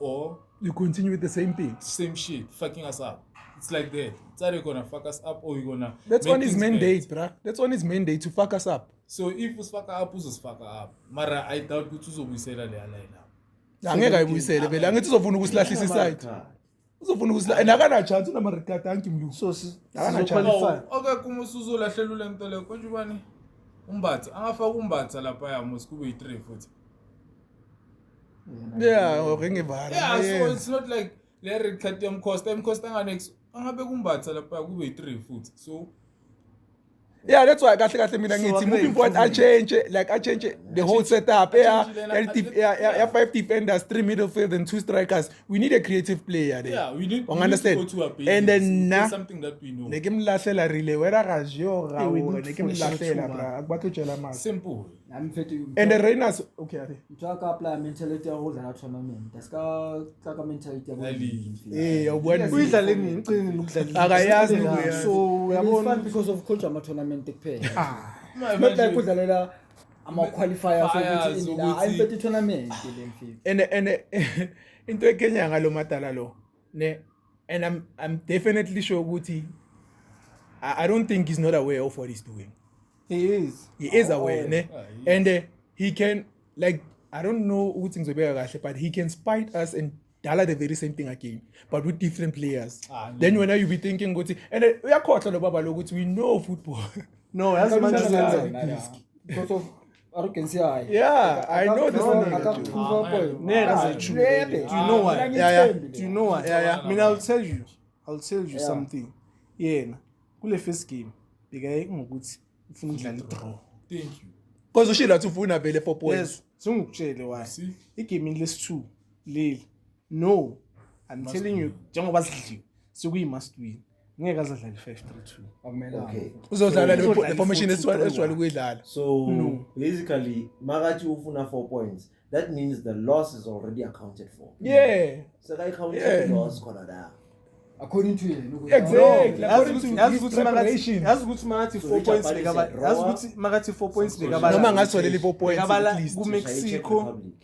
[SPEAKER 3] or
[SPEAKER 1] You continue with the same thing.
[SPEAKER 3] same shit, fucking us up. It's like that. It's either gonna fuck us up or we're gonna.
[SPEAKER 1] That's
[SPEAKER 3] make
[SPEAKER 1] on his
[SPEAKER 3] things
[SPEAKER 1] mandate,
[SPEAKER 3] bad.
[SPEAKER 1] bruh. That's on his mandate to fuck us up.
[SPEAKER 3] So if we fuck up, we fuck up. Mara, I doubt we uzobuyisela le line now.
[SPEAKER 1] Angeke ayibuyisele vele angithi uzofuna ukusilahlisa iside. Uzofuna ukusila and akana chance unama record anki mlu.
[SPEAKER 4] so
[SPEAKER 1] Akana
[SPEAKER 4] qualify
[SPEAKER 3] Okay, kuma usuzolahlela ule nto le konje ubani? Umbatha, angafaka umbatha lapha ya mos kube yi3 futhi.
[SPEAKER 1] Yeah, okengevara.
[SPEAKER 3] Yeah, so it's not like le record yomcosta anganex angabe kumbatha lapha kube yi3 futhi. So
[SPEAKER 1] Yeah, that's why kahle mina
[SPEAKER 4] So
[SPEAKER 1] ngithi
[SPEAKER 4] akuna
[SPEAKER 1] moving forward I change the whole setup. Yeah, 5 defenders, 3 midfield and 2 strikers. We need a creative player there.
[SPEAKER 3] yeah, we need to
[SPEAKER 1] Understand?
[SPEAKER 3] go to a base.
[SPEAKER 1] And then
[SPEAKER 3] That's
[SPEAKER 1] na
[SPEAKER 3] something that we know.
[SPEAKER 1] neke mlahlela rile wera gajio
[SPEAKER 4] Hey, we
[SPEAKER 1] gawo
[SPEAKER 4] need
[SPEAKER 1] neke
[SPEAKER 4] fresh
[SPEAKER 1] mlahlela
[SPEAKER 4] two,
[SPEAKER 1] bra akubathutshela mas.
[SPEAKER 3] Simple.
[SPEAKER 1] And the Rainers okay ade.
[SPEAKER 5] Mtaka apply mentality ya go dlala tournament. Aska tsaka mentality ya go.
[SPEAKER 1] Eh awubona.
[SPEAKER 4] uyidlale nini iqinile ukudlala
[SPEAKER 1] Akayazi
[SPEAKER 5] Yeah.
[SPEAKER 1] ukuyazi.
[SPEAKER 5] So uyabona
[SPEAKER 4] uyabona
[SPEAKER 5] because of culture ama tournament kuphela.
[SPEAKER 3] Not
[SPEAKER 5] Not like udlalela ama qualifiers
[SPEAKER 3] Qualifiers
[SPEAKER 5] ukuthi
[SPEAKER 3] ukuthi-
[SPEAKER 5] ayiphethe tournament le mfiki.
[SPEAKER 1] And into ekenya ngalo madala lo ne and I'm definitely sure ukuthi I don't think he's not aware of what he's doing.
[SPEAKER 4] he is
[SPEAKER 1] Aware ne
[SPEAKER 3] he
[SPEAKER 1] and he can like I don't know ukuthi ngizobeka kahle but he can spite us and dala the very same thing again but with different players. Then when you be thinking ukuthi and uyakhohlwa lo baba lokuthi we know football.
[SPEAKER 4] no yazi manje uzenza
[SPEAKER 5] Because of arrogance yayo.
[SPEAKER 1] Yeah, I know this
[SPEAKER 5] No,
[SPEAKER 1] nigga.
[SPEAKER 5] akakuva boy.
[SPEAKER 4] nega
[SPEAKER 5] Ah,
[SPEAKER 4] zethu
[SPEAKER 5] really?
[SPEAKER 4] do you know why
[SPEAKER 5] Mina
[SPEAKER 1] Yeah.
[SPEAKER 5] ngithembi
[SPEAKER 4] do you
[SPEAKER 5] le.
[SPEAKER 4] know why
[SPEAKER 1] Yeah.
[SPEAKER 4] I mean I'll tell you
[SPEAKER 5] Yeah.
[SPEAKER 4] something yena kule first game bekaye ngokuthi ufuna ukudlala i-draw
[SPEAKER 3] Thank you.
[SPEAKER 1] Because ushila ukuthi ufuna vele 4 points.
[SPEAKER 4] yes singukutshele why
[SPEAKER 3] See?
[SPEAKER 4] igaming lesi-2 leli no I'm telling you njengoba sidliwe sekuyi must win ngeke azadlala i-5-3-2
[SPEAKER 5] Akumelanga.
[SPEAKER 2] Okay.
[SPEAKER 1] Uzodlala
[SPEAKER 4] Uzodlala
[SPEAKER 1] le formation
[SPEAKER 4] 4-2-3-1.
[SPEAKER 1] esijwayele ukuyidlala.
[SPEAKER 2] So basically, Magachi ufuna 4 points. That means the loss is already accounted for.
[SPEAKER 1] Yeah.
[SPEAKER 2] So I counted
[SPEAKER 1] Yeah.
[SPEAKER 2] the loss khona la.
[SPEAKER 5] According to yena ukuthi-
[SPEAKER 1] Exactly.
[SPEAKER 4] yazi
[SPEAKER 1] According to
[SPEAKER 4] ukuthi
[SPEAKER 1] his preparation.
[SPEAKER 4] makathi
[SPEAKER 2] So
[SPEAKER 4] 4 points
[SPEAKER 2] Richard
[SPEAKER 4] bekaba
[SPEAKER 2] Palliser,
[SPEAKER 4] yazi
[SPEAKER 2] Roa,
[SPEAKER 4] ukuthi makathi 4 points
[SPEAKER 2] so
[SPEAKER 4] bekaba
[SPEAKER 1] Noma ngatholele 4 points
[SPEAKER 4] bekabala
[SPEAKER 1] at least.
[SPEAKER 2] Czech
[SPEAKER 4] kuMexico
[SPEAKER 2] Republic.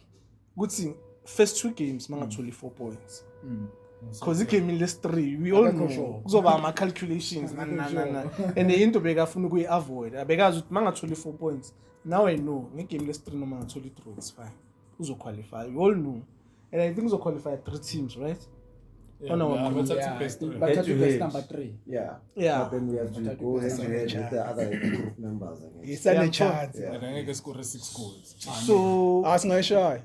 [SPEAKER 4] ukuthi first 2 games mangatholi 4 points
[SPEAKER 5] Mm.
[SPEAKER 4] because igame lesi-3 we all know
[SPEAKER 5] sure.
[SPEAKER 4] kuzoba ama-calculations and into bekafuna ukuyi-avoid abekazi ukuthi mangatholi 4 points now I know ngegame lesi-3 noma ngatholi i-draw it's fine uzoqualify we all know and I think uzoqualify 3 teams right
[SPEAKER 3] Yeah,
[SPEAKER 4] no,
[SPEAKER 3] yeah, but that's
[SPEAKER 5] Yeah,
[SPEAKER 3] the best three.
[SPEAKER 5] but
[SPEAKER 2] Head
[SPEAKER 5] that's
[SPEAKER 2] to
[SPEAKER 5] best
[SPEAKER 2] head.
[SPEAKER 5] number 3.
[SPEAKER 2] Yeah.
[SPEAKER 4] Yeah.
[SPEAKER 2] But then we have to go head to head with the other group members again.
[SPEAKER 1] It's a
[SPEAKER 4] Yeah,
[SPEAKER 1] chance.
[SPEAKER 2] Yeah.
[SPEAKER 3] And angeke score 6 goals.
[SPEAKER 4] so
[SPEAKER 1] Asingayishayi.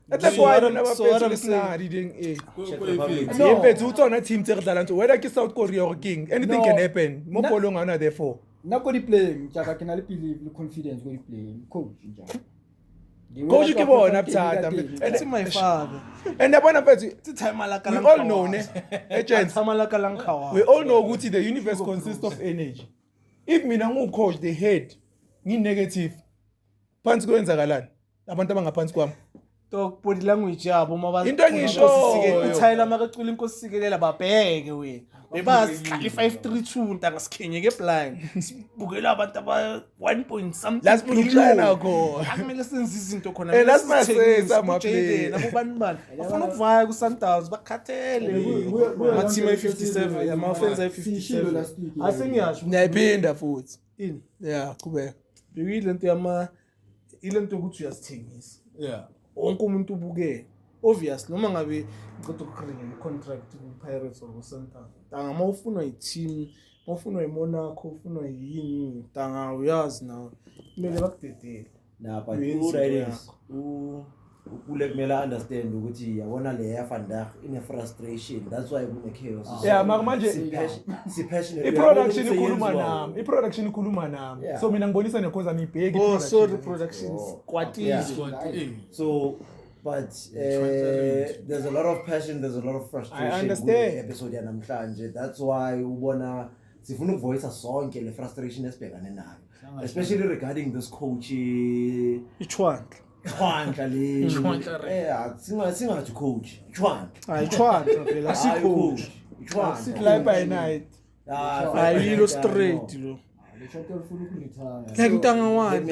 [SPEAKER 1] That's
[SPEAKER 4] So
[SPEAKER 1] why I
[SPEAKER 4] what
[SPEAKER 1] don't
[SPEAKER 4] I'm-
[SPEAKER 1] never
[SPEAKER 4] so what
[SPEAKER 1] fetch
[SPEAKER 4] I'm
[SPEAKER 1] lesingari ding eh.
[SPEAKER 2] Czech Republic.
[SPEAKER 5] No.
[SPEAKER 1] Yembe utsona team tse re dlalang tso whether ke South Korea or King anything
[SPEAKER 5] No.
[SPEAKER 1] can happen. Mo
[SPEAKER 5] Na-
[SPEAKER 1] bolong ana therefore.
[SPEAKER 5] Nna ko di playing, Jaka ke na le believe le confidence ko di playing. Coach Jaka.
[SPEAKER 1] Coach ke bona buthata mfethu.
[SPEAKER 4] Ethi my father.
[SPEAKER 1] And yabona mfethu,
[SPEAKER 4] It's time alaka
[SPEAKER 1] we
[SPEAKER 4] lang
[SPEAKER 1] all know ne, agents.
[SPEAKER 4] Time alaka lang khawa.
[SPEAKER 1] We all know ukuthi the universe consists of energy. If mina ngu-coach the head ngi-negative, phansi kwenzakalani? Abantu abangaphansi kwami.
[SPEAKER 4] Talk body language yabo
[SPEAKER 1] Into engishoyo.
[SPEAKER 4] uthayela makacula inkosi sikelela babheke wena. Bebazi 532 ntanga sikhenye ke blind. Sibukela abantu aba 1 point something.
[SPEAKER 1] Last plan akho.
[SPEAKER 4] Akumele senze izinto khona.
[SPEAKER 1] That's my sense amaplay.
[SPEAKER 4] Nabo bani. Bafuna ukuvaya ku Sundowns bakhathele. Amateam ay57, ama offense ay57. Asengiyasho.
[SPEAKER 1] Ngiyayiphinda futhi.
[SPEAKER 4] ini.
[SPEAKER 1] Yeah, qhubeka.
[SPEAKER 4] Bekuyile nto yama ile nto ukuthi uyasithengisa.
[SPEAKER 3] Yeah.
[SPEAKER 4] Wonke umuntu ubuke obvious noma ngabe uqeda ukukhringa contract ku Pirates or ku Sundowns tanga mawufunwa i-team mawufunwa iMonaco ufunwa yini tanga uyazi na kumele bakudedele
[SPEAKER 2] Nah, but
[SPEAKER 4] Uyenza
[SPEAKER 2] who that
[SPEAKER 4] into
[SPEAKER 2] is ule kumele understand ukuthi yabona le yafandak ine frustration, that's why kune chaos.
[SPEAKER 1] Yeah, manje
[SPEAKER 2] si passionate.
[SPEAKER 1] i-production ikhuluma nami. I-production ikhuluma nami.
[SPEAKER 2] Yeah.
[SPEAKER 1] So mina ngibonisa nekhoza ngibheke
[SPEAKER 4] oh
[SPEAKER 1] i-production.
[SPEAKER 4] sorry productions
[SPEAKER 2] Oh.
[SPEAKER 4] kwatize
[SPEAKER 2] So, but there's a lot of passion, there's a lot of frustration.
[SPEAKER 1] I understand.
[SPEAKER 2] kule episode yanamhlanje. That's why ubona sifuna ukuvoice sonke le frustration esibhekane nayo, especially regarding this coach
[SPEAKER 4] ichwandla
[SPEAKER 2] Chwandla le. Yeah, singathi coach. Chwandla.
[SPEAKER 4] hayi ichwandla phela
[SPEAKER 2] Hayi
[SPEAKER 4] sikho
[SPEAKER 2] Chwandla.
[SPEAKER 1] Fly by night.
[SPEAKER 4] hayi lo straight lo like ntanga wani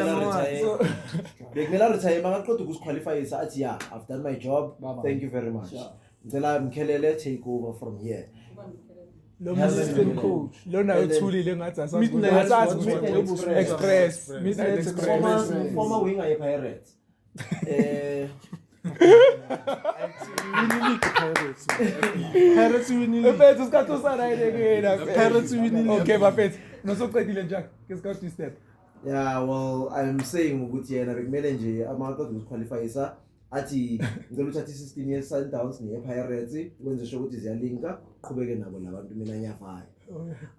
[SPEAKER 2] Bekumela retire makaqeda ukusiqualifyisa athi yeah, I've done my job. Thank you very much. Ngicela Mkhelele take over from here.
[SPEAKER 1] Lo
[SPEAKER 4] assistant coach
[SPEAKER 1] lona uthulile ngathi asazi
[SPEAKER 4] Midnight
[SPEAKER 1] Express. Midnight Express.
[SPEAKER 2] Former winger yePirates.
[SPEAKER 4] winning Pirates winning
[SPEAKER 1] Bafethu isikhathi usarayekela.
[SPEAKER 4] Pirates winning
[SPEAKER 1] Okay bafethu. Nosoqedile njani? Ngesikhathi step.
[SPEAKER 2] Yeah, well, I'm saying ukuthi yena bekumele nje amaqeda ukusiqualifyisa athi ngicela uthathe i-system ye-Sundowns ne-Pirates kwenze sure ukuthi ziyalinka qhubeke nabo labantu mina ngiyafaya.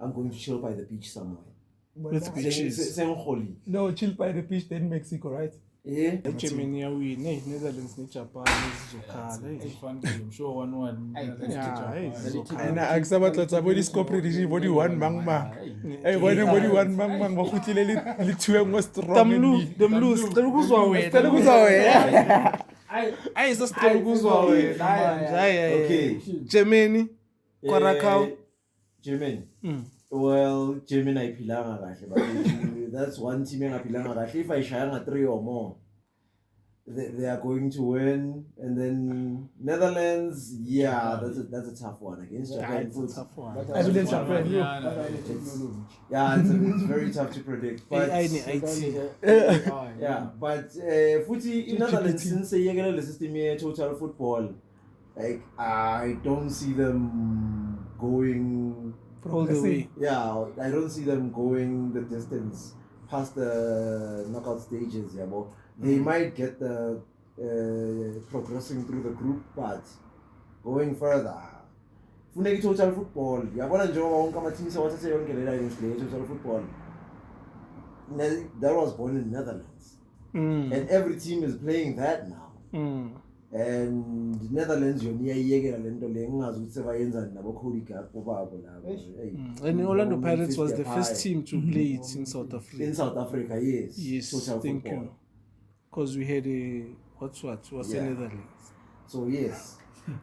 [SPEAKER 2] I'm going to chill by the beach somewhere.
[SPEAKER 4] let's be cheese
[SPEAKER 2] Sengiholi.
[SPEAKER 1] No, chill by the beach then Mexico, right?
[SPEAKER 4] Germany yawin Netherlands neJapan ezizokhala
[SPEAKER 3] I'm sure 1-1.
[SPEAKER 1] Ana akusabatlatsa body score prediction body 1 mang. Hey body 1 mang bakhutile le thuwe ngo strong.
[SPEAKER 4] them lose cela ukuzwa wena
[SPEAKER 1] Cela ukuzwa wena.
[SPEAKER 4] hayi sasicela ukuzwa wena manje hayi
[SPEAKER 2] Okay.
[SPEAKER 4] Germany Curacao
[SPEAKER 2] Germany. Well, Germany ayiphilanga kahle but that's one team engaphilanga kahle. If ayishayanga 3 or more, they are going to win. And then Netherlands, yeah, that's a tough one against Japan.
[SPEAKER 4] it's a tough one
[SPEAKER 1] I will Japan.
[SPEAKER 2] Yeah, it's very tough to predict. But
[SPEAKER 4] AI ni IT
[SPEAKER 2] yeah, but futhi in Netherlands since yekela le system ye total football, like I don't see them going.
[SPEAKER 4] all the way
[SPEAKER 2] Yeah, I don't see them going the distance past the knockout stages. Yeah, but they might get the progressing through the group, but going further. Funeki total football. Yabona njengoba wonke ama-teams awathathe yonke le line le total football. That was born in the Netherlands, and every team is playing that now. And Netherlands yona iyayiyekela lento le ngingazi ukuthi sebayenzani nabo Cody Gakpo babo labo.
[SPEAKER 4] and Orlando Pirates was the first team to play it in South Africa
[SPEAKER 2] In South Africa, yes.
[SPEAKER 4] yes
[SPEAKER 2] Total
[SPEAKER 4] thank
[SPEAKER 2] football.
[SPEAKER 4] you because we had a was
[SPEAKER 2] Yeah.
[SPEAKER 4] in Netherlands
[SPEAKER 2] So yes.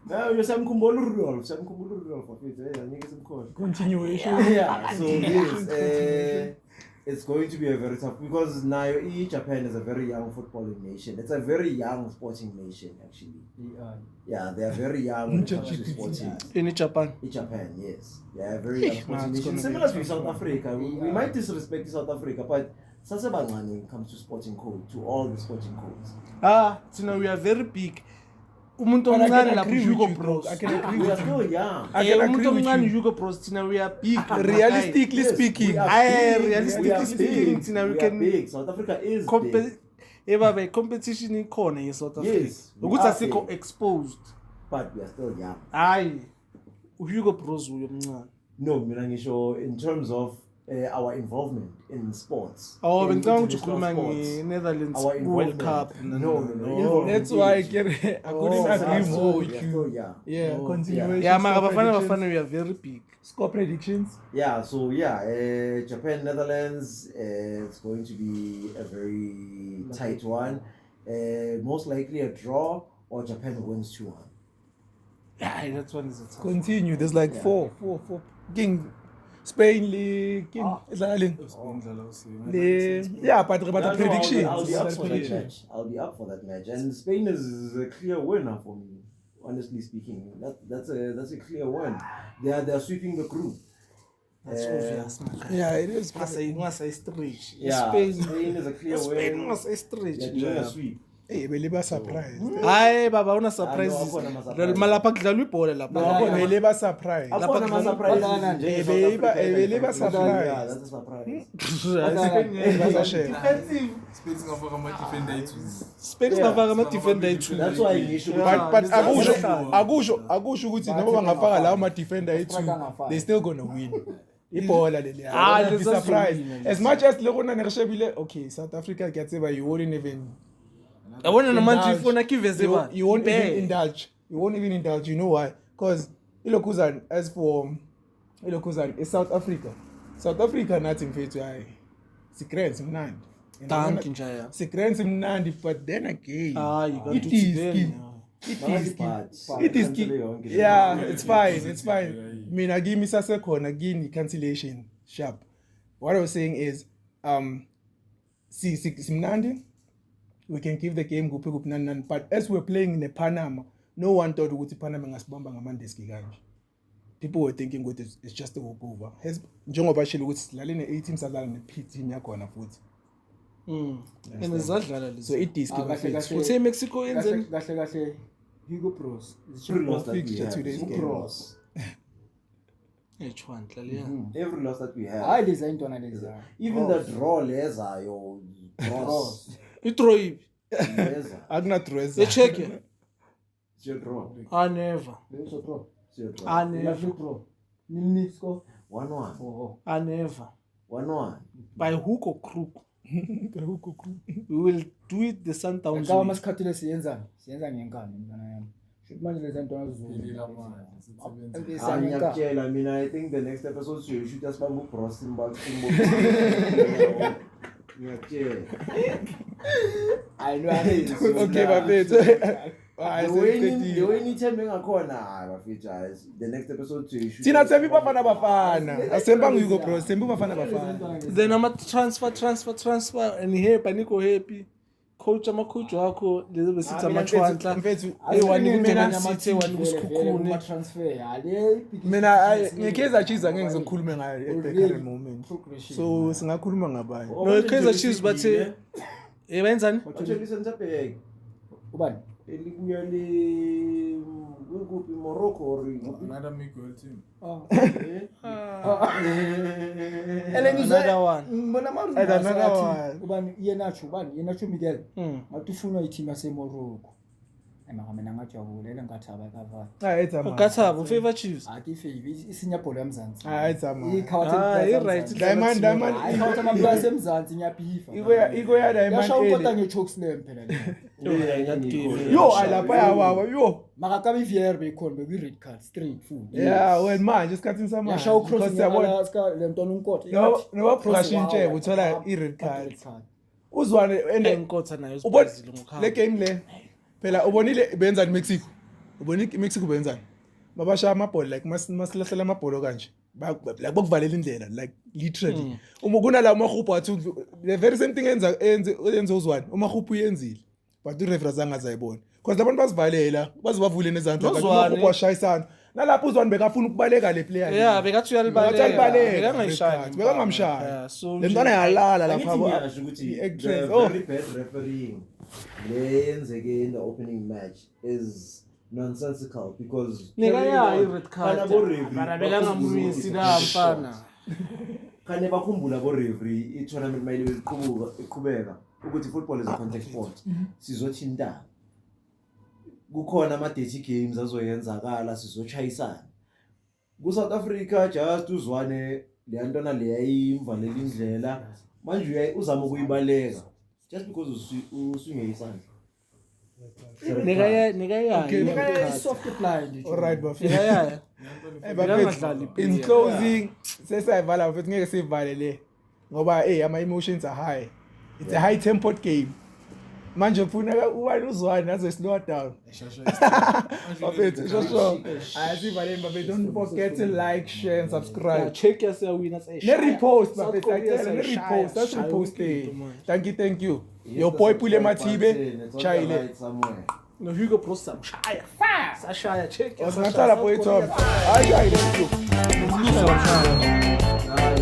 [SPEAKER 2] Now you samkhumbula uRudolph afethu angeke simkhona.
[SPEAKER 1] Continuation.
[SPEAKER 2] Yeah, so yes, it's going to be a very tough because now Japan is a very young footballing nation. It's a very young sporting nation actually. Yeah, they are very young when it comes to sporting.
[SPEAKER 4] in Japan
[SPEAKER 2] Japan, yes. They are a very young sporting
[SPEAKER 4] it's
[SPEAKER 2] nation.
[SPEAKER 4] gonna
[SPEAKER 2] Similar
[SPEAKER 4] be
[SPEAKER 2] to South Africa. We might disrespect South Africa, but sasebancane when it comes to sporting code, to all the sporting codes.
[SPEAKER 4] so now we are very big umuntu omncane lapho Hugo Bros
[SPEAKER 1] I can agree
[SPEAKER 2] We are
[SPEAKER 1] with you.
[SPEAKER 2] still young.
[SPEAKER 1] I can
[SPEAKER 4] umuntu
[SPEAKER 1] agree with
[SPEAKER 4] omncane
[SPEAKER 1] you.
[SPEAKER 4] Hugo Bros thina we are big
[SPEAKER 1] Realistically
[SPEAKER 2] Yes,
[SPEAKER 1] speaking,
[SPEAKER 2] we are
[SPEAKER 4] Aye,
[SPEAKER 2] big.
[SPEAKER 4] realistically
[SPEAKER 2] We are
[SPEAKER 4] speaking,
[SPEAKER 2] big.
[SPEAKER 4] Tina, we
[SPEAKER 2] We
[SPEAKER 4] can
[SPEAKER 2] are big. South Africa is big.
[SPEAKER 4] ebabe competition ikhona ye South Africa
[SPEAKER 2] Yes, we
[SPEAKER 4] ukuthi
[SPEAKER 2] are
[SPEAKER 4] asikho
[SPEAKER 2] big.
[SPEAKER 4] exposed
[SPEAKER 2] But we are still young.
[SPEAKER 4] hayi Hugo Bros uyo mncane
[SPEAKER 2] No, mina ngisho in terms of our involvement in sports.
[SPEAKER 4] Oh,
[SPEAKER 2] in
[SPEAKER 4] bengicabanga ukuthi
[SPEAKER 2] international
[SPEAKER 4] ukhuluma
[SPEAKER 2] sports.
[SPEAKER 4] nge-Netherlands
[SPEAKER 2] Our
[SPEAKER 4] World
[SPEAKER 2] involvement.
[SPEAKER 4] Cup.
[SPEAKER 2] No.
[SPEAKER 1] That's why I couldn't agree more with you.
[SPEAKER 2] Yeah.
[SPEAKER 1] Yeah, continuation.
[SPEAKER 4] Yeah, mara
[SPEAKER 1] score
[SPEAKER 4] Bafana
[SPEAKER 1] predictions.
[SPEAKER 4] we are very big.
[SPEAKER 1] Score predictions.
[SPEAKER 2] Yeah, so Japan, Netherlands, it's going to be a very tight one. Most likely a draw or Japan wins 2-1.
[SPEAKER 4] Yeah, that one is a tough.
[SPEAKER 1] Continue. There's like four. King, Spain League. King, Israeli. Yeah, but prediction.
[SPEAKER 2] I'll be up for that match. I'll be up for that match. And Spain is a clear winner for me. Honestly speaking, that's a clear win. They are sweeping the group.
[SPEAKER 4] That's obvious, man.
[SPEAKER 1] Yeah, it is.
[SPEAKER 4] Ngasa stretch.
[SPEAKER 2] Yeah,
[SPEAKER 4] Spain
[SPEAKER 2] is a clear
[SPEAKER 4] Spain
[SPEAKER 2] win.
[SPEAKER 4] was a stretch.
[SPEAKER 2] They're doing a sweep.
[SPEAKER 1] Hey, believe surprised.
[SPEAKER 4] Hayi baba una surprises.
[SPEAKER 2] Ah, no, surprise.
[SPEAKER 4] Malapha kudlalwa ibhola lapha.
[SPEAKER 1] Believe surprised.
[SPEAKER 2] Lapha
[SPEAKER 4] kudlalwa-
[SPEAKER 2] surprise.
[SPEAKER 1] Believe surprise.
[SPEAKER 2] Yeah, that's a surprise.
[SPEAKER 3] Spain singafaka ama-defender ethu.
[SPEAKER 4] Spain singafaka ama-defender ethu.
[SPEAKER 2] That's why ngisho
[SPEAKER 1] But
[SPEAKER 2] ukuthi-
[SPEAKER 1] akusho ukuthi noma bangafaka lawo ma-defender ethu, they still gonna win. Ibhola leli.
[SPEAKER 4] Ah,
[SPEAKER 1] Don't be
[SPEAKER 4] that's
[SPEAKER 1] surprised.
[SPEAKER 4] really
[SPEAKER 1] As much as lekona nirishebile, okay, South Africa gets it, but you wouldn't even
[SPEAKER 4] Yabona namanje
[SPEAKER 1] indulge.
[SPEAKER 4] ifuna kiveze bani.
[SPEAKER 1] You won't even indulge. You won't even indulge. You know why? Because Ilokuzan, as for Ilokuzan, is South Africa. South Africa nothing mfethu hayi. Sikrenzi mnandi.
[SPEAKER 4] Tanki njaya.
[SPEAKER 1] Sikrenzi mnandi, but then again,
[SPEAKER 4] Ah, you got
[SPEAKER 1] it
[SPEAKER 4] to
[SPEAKER 1] is
[SPEAKER 4] then,
[SPEAKER 1] key.
[SPEAKER 4] yeah.
[SPEAKER 1] It is key.
[SPEAKER 2] But
[SPEAKER 1] It is
[SPEAKER 2] cancel
[SPEAKER 1] key.
[SPEAKER 2] yonke le
[SPEAKER 1] Yeah,
[SPEAKER 2] nto.
[SPEAKER 1] it's fine. Mina kimi sasekhona kini cancellation sharp. What I was saying is simnandi, we can give the game kuphi nani, but as we're playing in Panama, no one thought ukuthi Panama ngasibamba ngamandeski kanje. People were thinking ukuthi it's just a walkover. Njengoba shilo ukuthi silale ne-A team sadlala ne-P team yakhona futhi.
[SPEAKER 4] And izadlala lezi.
[SPEAKER 1] So it is
[SPEAKER 4] Uthe Mexico yenzeni?
[SPEAKER 5] kahle Hugo Bros.
[SPEAKER 2] Every loss that we
[SPEAKER 1] fixture
[SPEAKER 2] have,
[SPEAKER 1] today's
[SPEAKER 2] Hugo
[SPEAKER 1] game.
[SPEAKER 2] Bros.
[SPEAKER 4] H1 dlala ya.
[SPEAKER 2] Every loss that we have,
[SPEAKER 5] hayi leza intwana leza
[SPEAKER 2] even the draw lezayo, draws,
[SPEAKER 4] Ithrow ipi?
[SPEAKER 2] leza,
[SPEAKER 1] Akunadress.
[SPEAKER 4] Echeck ya.
[SPEAKER 2] it's your draw,
[SPEAKER 4] Ah never.
[SPEAKER 5] lezo draw
[SPEAKER 2] it's your draw.
[SPEAKER 4] Ah
[SPEAKER 5] lezo
[SPEAKER 4] never.
[SPEAKER 5] draw nini score
[SPEAKER 2] 1-1,
[SPEAKER 5] oh
[SPEAKER 4] Ah never.
[SPEAKER 2] 1-1.
[SPEAKER 4] By hook or crook. We will do it the Sundowns
[SPEAKER 5] kawa
[SPEAKER 4] way.
[SPEAKER 5] masikhathi lesiyenza ngenkani mntana yami shoot manje leza intwana
[SPEAKER 3] Phelela manje, sisebenza.
[SPEAKER 2] Ngiyakutshela mina, I think the next episode shoot us bambu Bros ngiyakutshela.
[SPEAKER 5] I know
[SPEAKER 1] Okay, bafethu.
[SPEAKER 2] The way nithembe ngakhona hayi bafethu hayi, the next episode shoot
[SPEAKER 1] Thina themba Bafana. Asemba nguYugo Bro, themba Bafana.
[SPEAKER 4] Then I'm a transfer and here paniko happy. Coach wakho lezo besithi amachwantla.
[SPEAKER 1] Mfethu,
[SPEAKER 4] Ayi-one
[SPEAKER 1] mina
[SPEAKER 4] kuThemba City, one kuSikhukhune.
[SPEAKER 5] transfer ale
[SPEAKER 1] mina ngeKaizer Chiefs angeke ngizokhuluma ngayo at the current moment. So singakhuluma ngabanye.
[SPEAKER 4] No, Kaizer Chiefs bathe benzani?
[SPEAKER 2] Actually sentabheke
[SPEAKER 5] ubani
[SPEAKER 2] elibuya le kuphi Morocco or
[SPEAKER 3] Another Miguel team.
[SPEAKER 4] Another one.
[SPEAKER 5] ngibona
[SPEAKER 1] And another one.
[SPEAKER 5] ubani yenacho Miguel ngathi ufuna i-team yaseMorocco mina ngajabulela ngathaba kavana
[SPEAKER 1] Hayi etsama.
[SPEAKER 4] Ugathabo favor Chiefs.
[SPEAKER 5] akifave isinyabholo yamzansi
[SPEAKER 1] Hayi etsama.
[SPEAKER 4] Right.
[SPEAKER 1] Diamond
[SPEAKER 5] ikhawatha amabholo yasemzansi ngiyabhifa
[SPEAKER 1] ikoya Diamond.
[SPEAKER 5] yashawu kodwa nge-chokeslam phela
[SPEAKER 1] Yo alapha yawawa yo.
[SPEAKER 5] makakabi VR bekhona bekwi-red card straight full
[SPEAKER 1] Yeah, well manje isikhathini samanje.
[SPEAKER 5] yashawu cross
[SPEAKER 1] Because yabona
[SPEAKER 5] le ntwana unkotha
[SPEAKER 1] noba Prashinche uthola i-red card. Uzwane and
[SPEAKER 4] Enkotha nayo
[SPEAKER 1] ubona
[SPEAKER 4] sibazile
[SPEAKER 1] le
[SPEAKER 4] ngokhaya.
[SPEAKER 1] game le phela ubonile benzani Mexico. Ubona Mexico benzani. Babasha amabhola like masilahlela amabhola kanje. Like bakuvalela indlela like literally. Uma kunala amahubho athu the very same thing enze uzwane. Umahubho uyenzile. But ureferee azange azayibona. Because labantu bazivalela, bazibavule nezandla kanti
[SPEAKER 4] Uzwane.
[SPEAKER 1] umahubho washayisana. Nalapho uzwane bekafuna ukubaleka le player.
[SPEAKER 4] Yeah, bekathi uyalibaleka.
[SPEAKER 1] Bekangamshaya. Bekangamshaya.
[SPEAKER 4] So
[SPEAKER 1] Le ntwana yalala
[SPEAKER 2] Angithi
[SPEAKER 1] lapha.
[SPEAKER 2] ngiyasho ukuthi
[SPEAKER 1] i-actress.
[SPEAKER 2] the
[SPEAKER 1] Oh.
[SPEAKER 2] very bad refereeing leyenzeke in the opening match is nonsensical because
[SPEAKER 4] Nika ya i-red card.
[SPEAKER 2] Kana bo referee
[SPEAKER 4] Mara bekangamuyisi la mfana.
[SPEAKER 2] khane bakhumbula bo referee i-tournament mayile iqhubeka ukuthi football is a contact sport sizothintana kukhona ama-dirty games azoyenzakala sizochayisana ku-South Africa just uzwane leya ntwana leya imvalela indlela manje uzama ukuyibaleka just because uswinge isandla.
[SPEAKER 5] Soft blind.
[SPEAKER 1] Alright bafethu.
[SPEAKER 4] Yeah.
[SPEAKER 1] Hey bafethu, in closing sesayivala bafethu ngeke sivale le ngoba ama emotions are high. It's a high tempoed game. Manje kufuneka uwani uzwane nazo slow down. Bafethu shosho. Ayasivaleni bafethu, don't forget to like, share and subscribe.
[SPEAKER 4] Check yourself winners.
[SPEAKER 1] Ne repost bafethu, ne repost. That's reposted. Thank you. Your boy Pule Matibe, Chaile.
[SPEAKER 4] No Hugo Pro Shaya. Sashaya check yourself.
[SPEAKER 1] Osnatala boy Tom. Ay, thank you.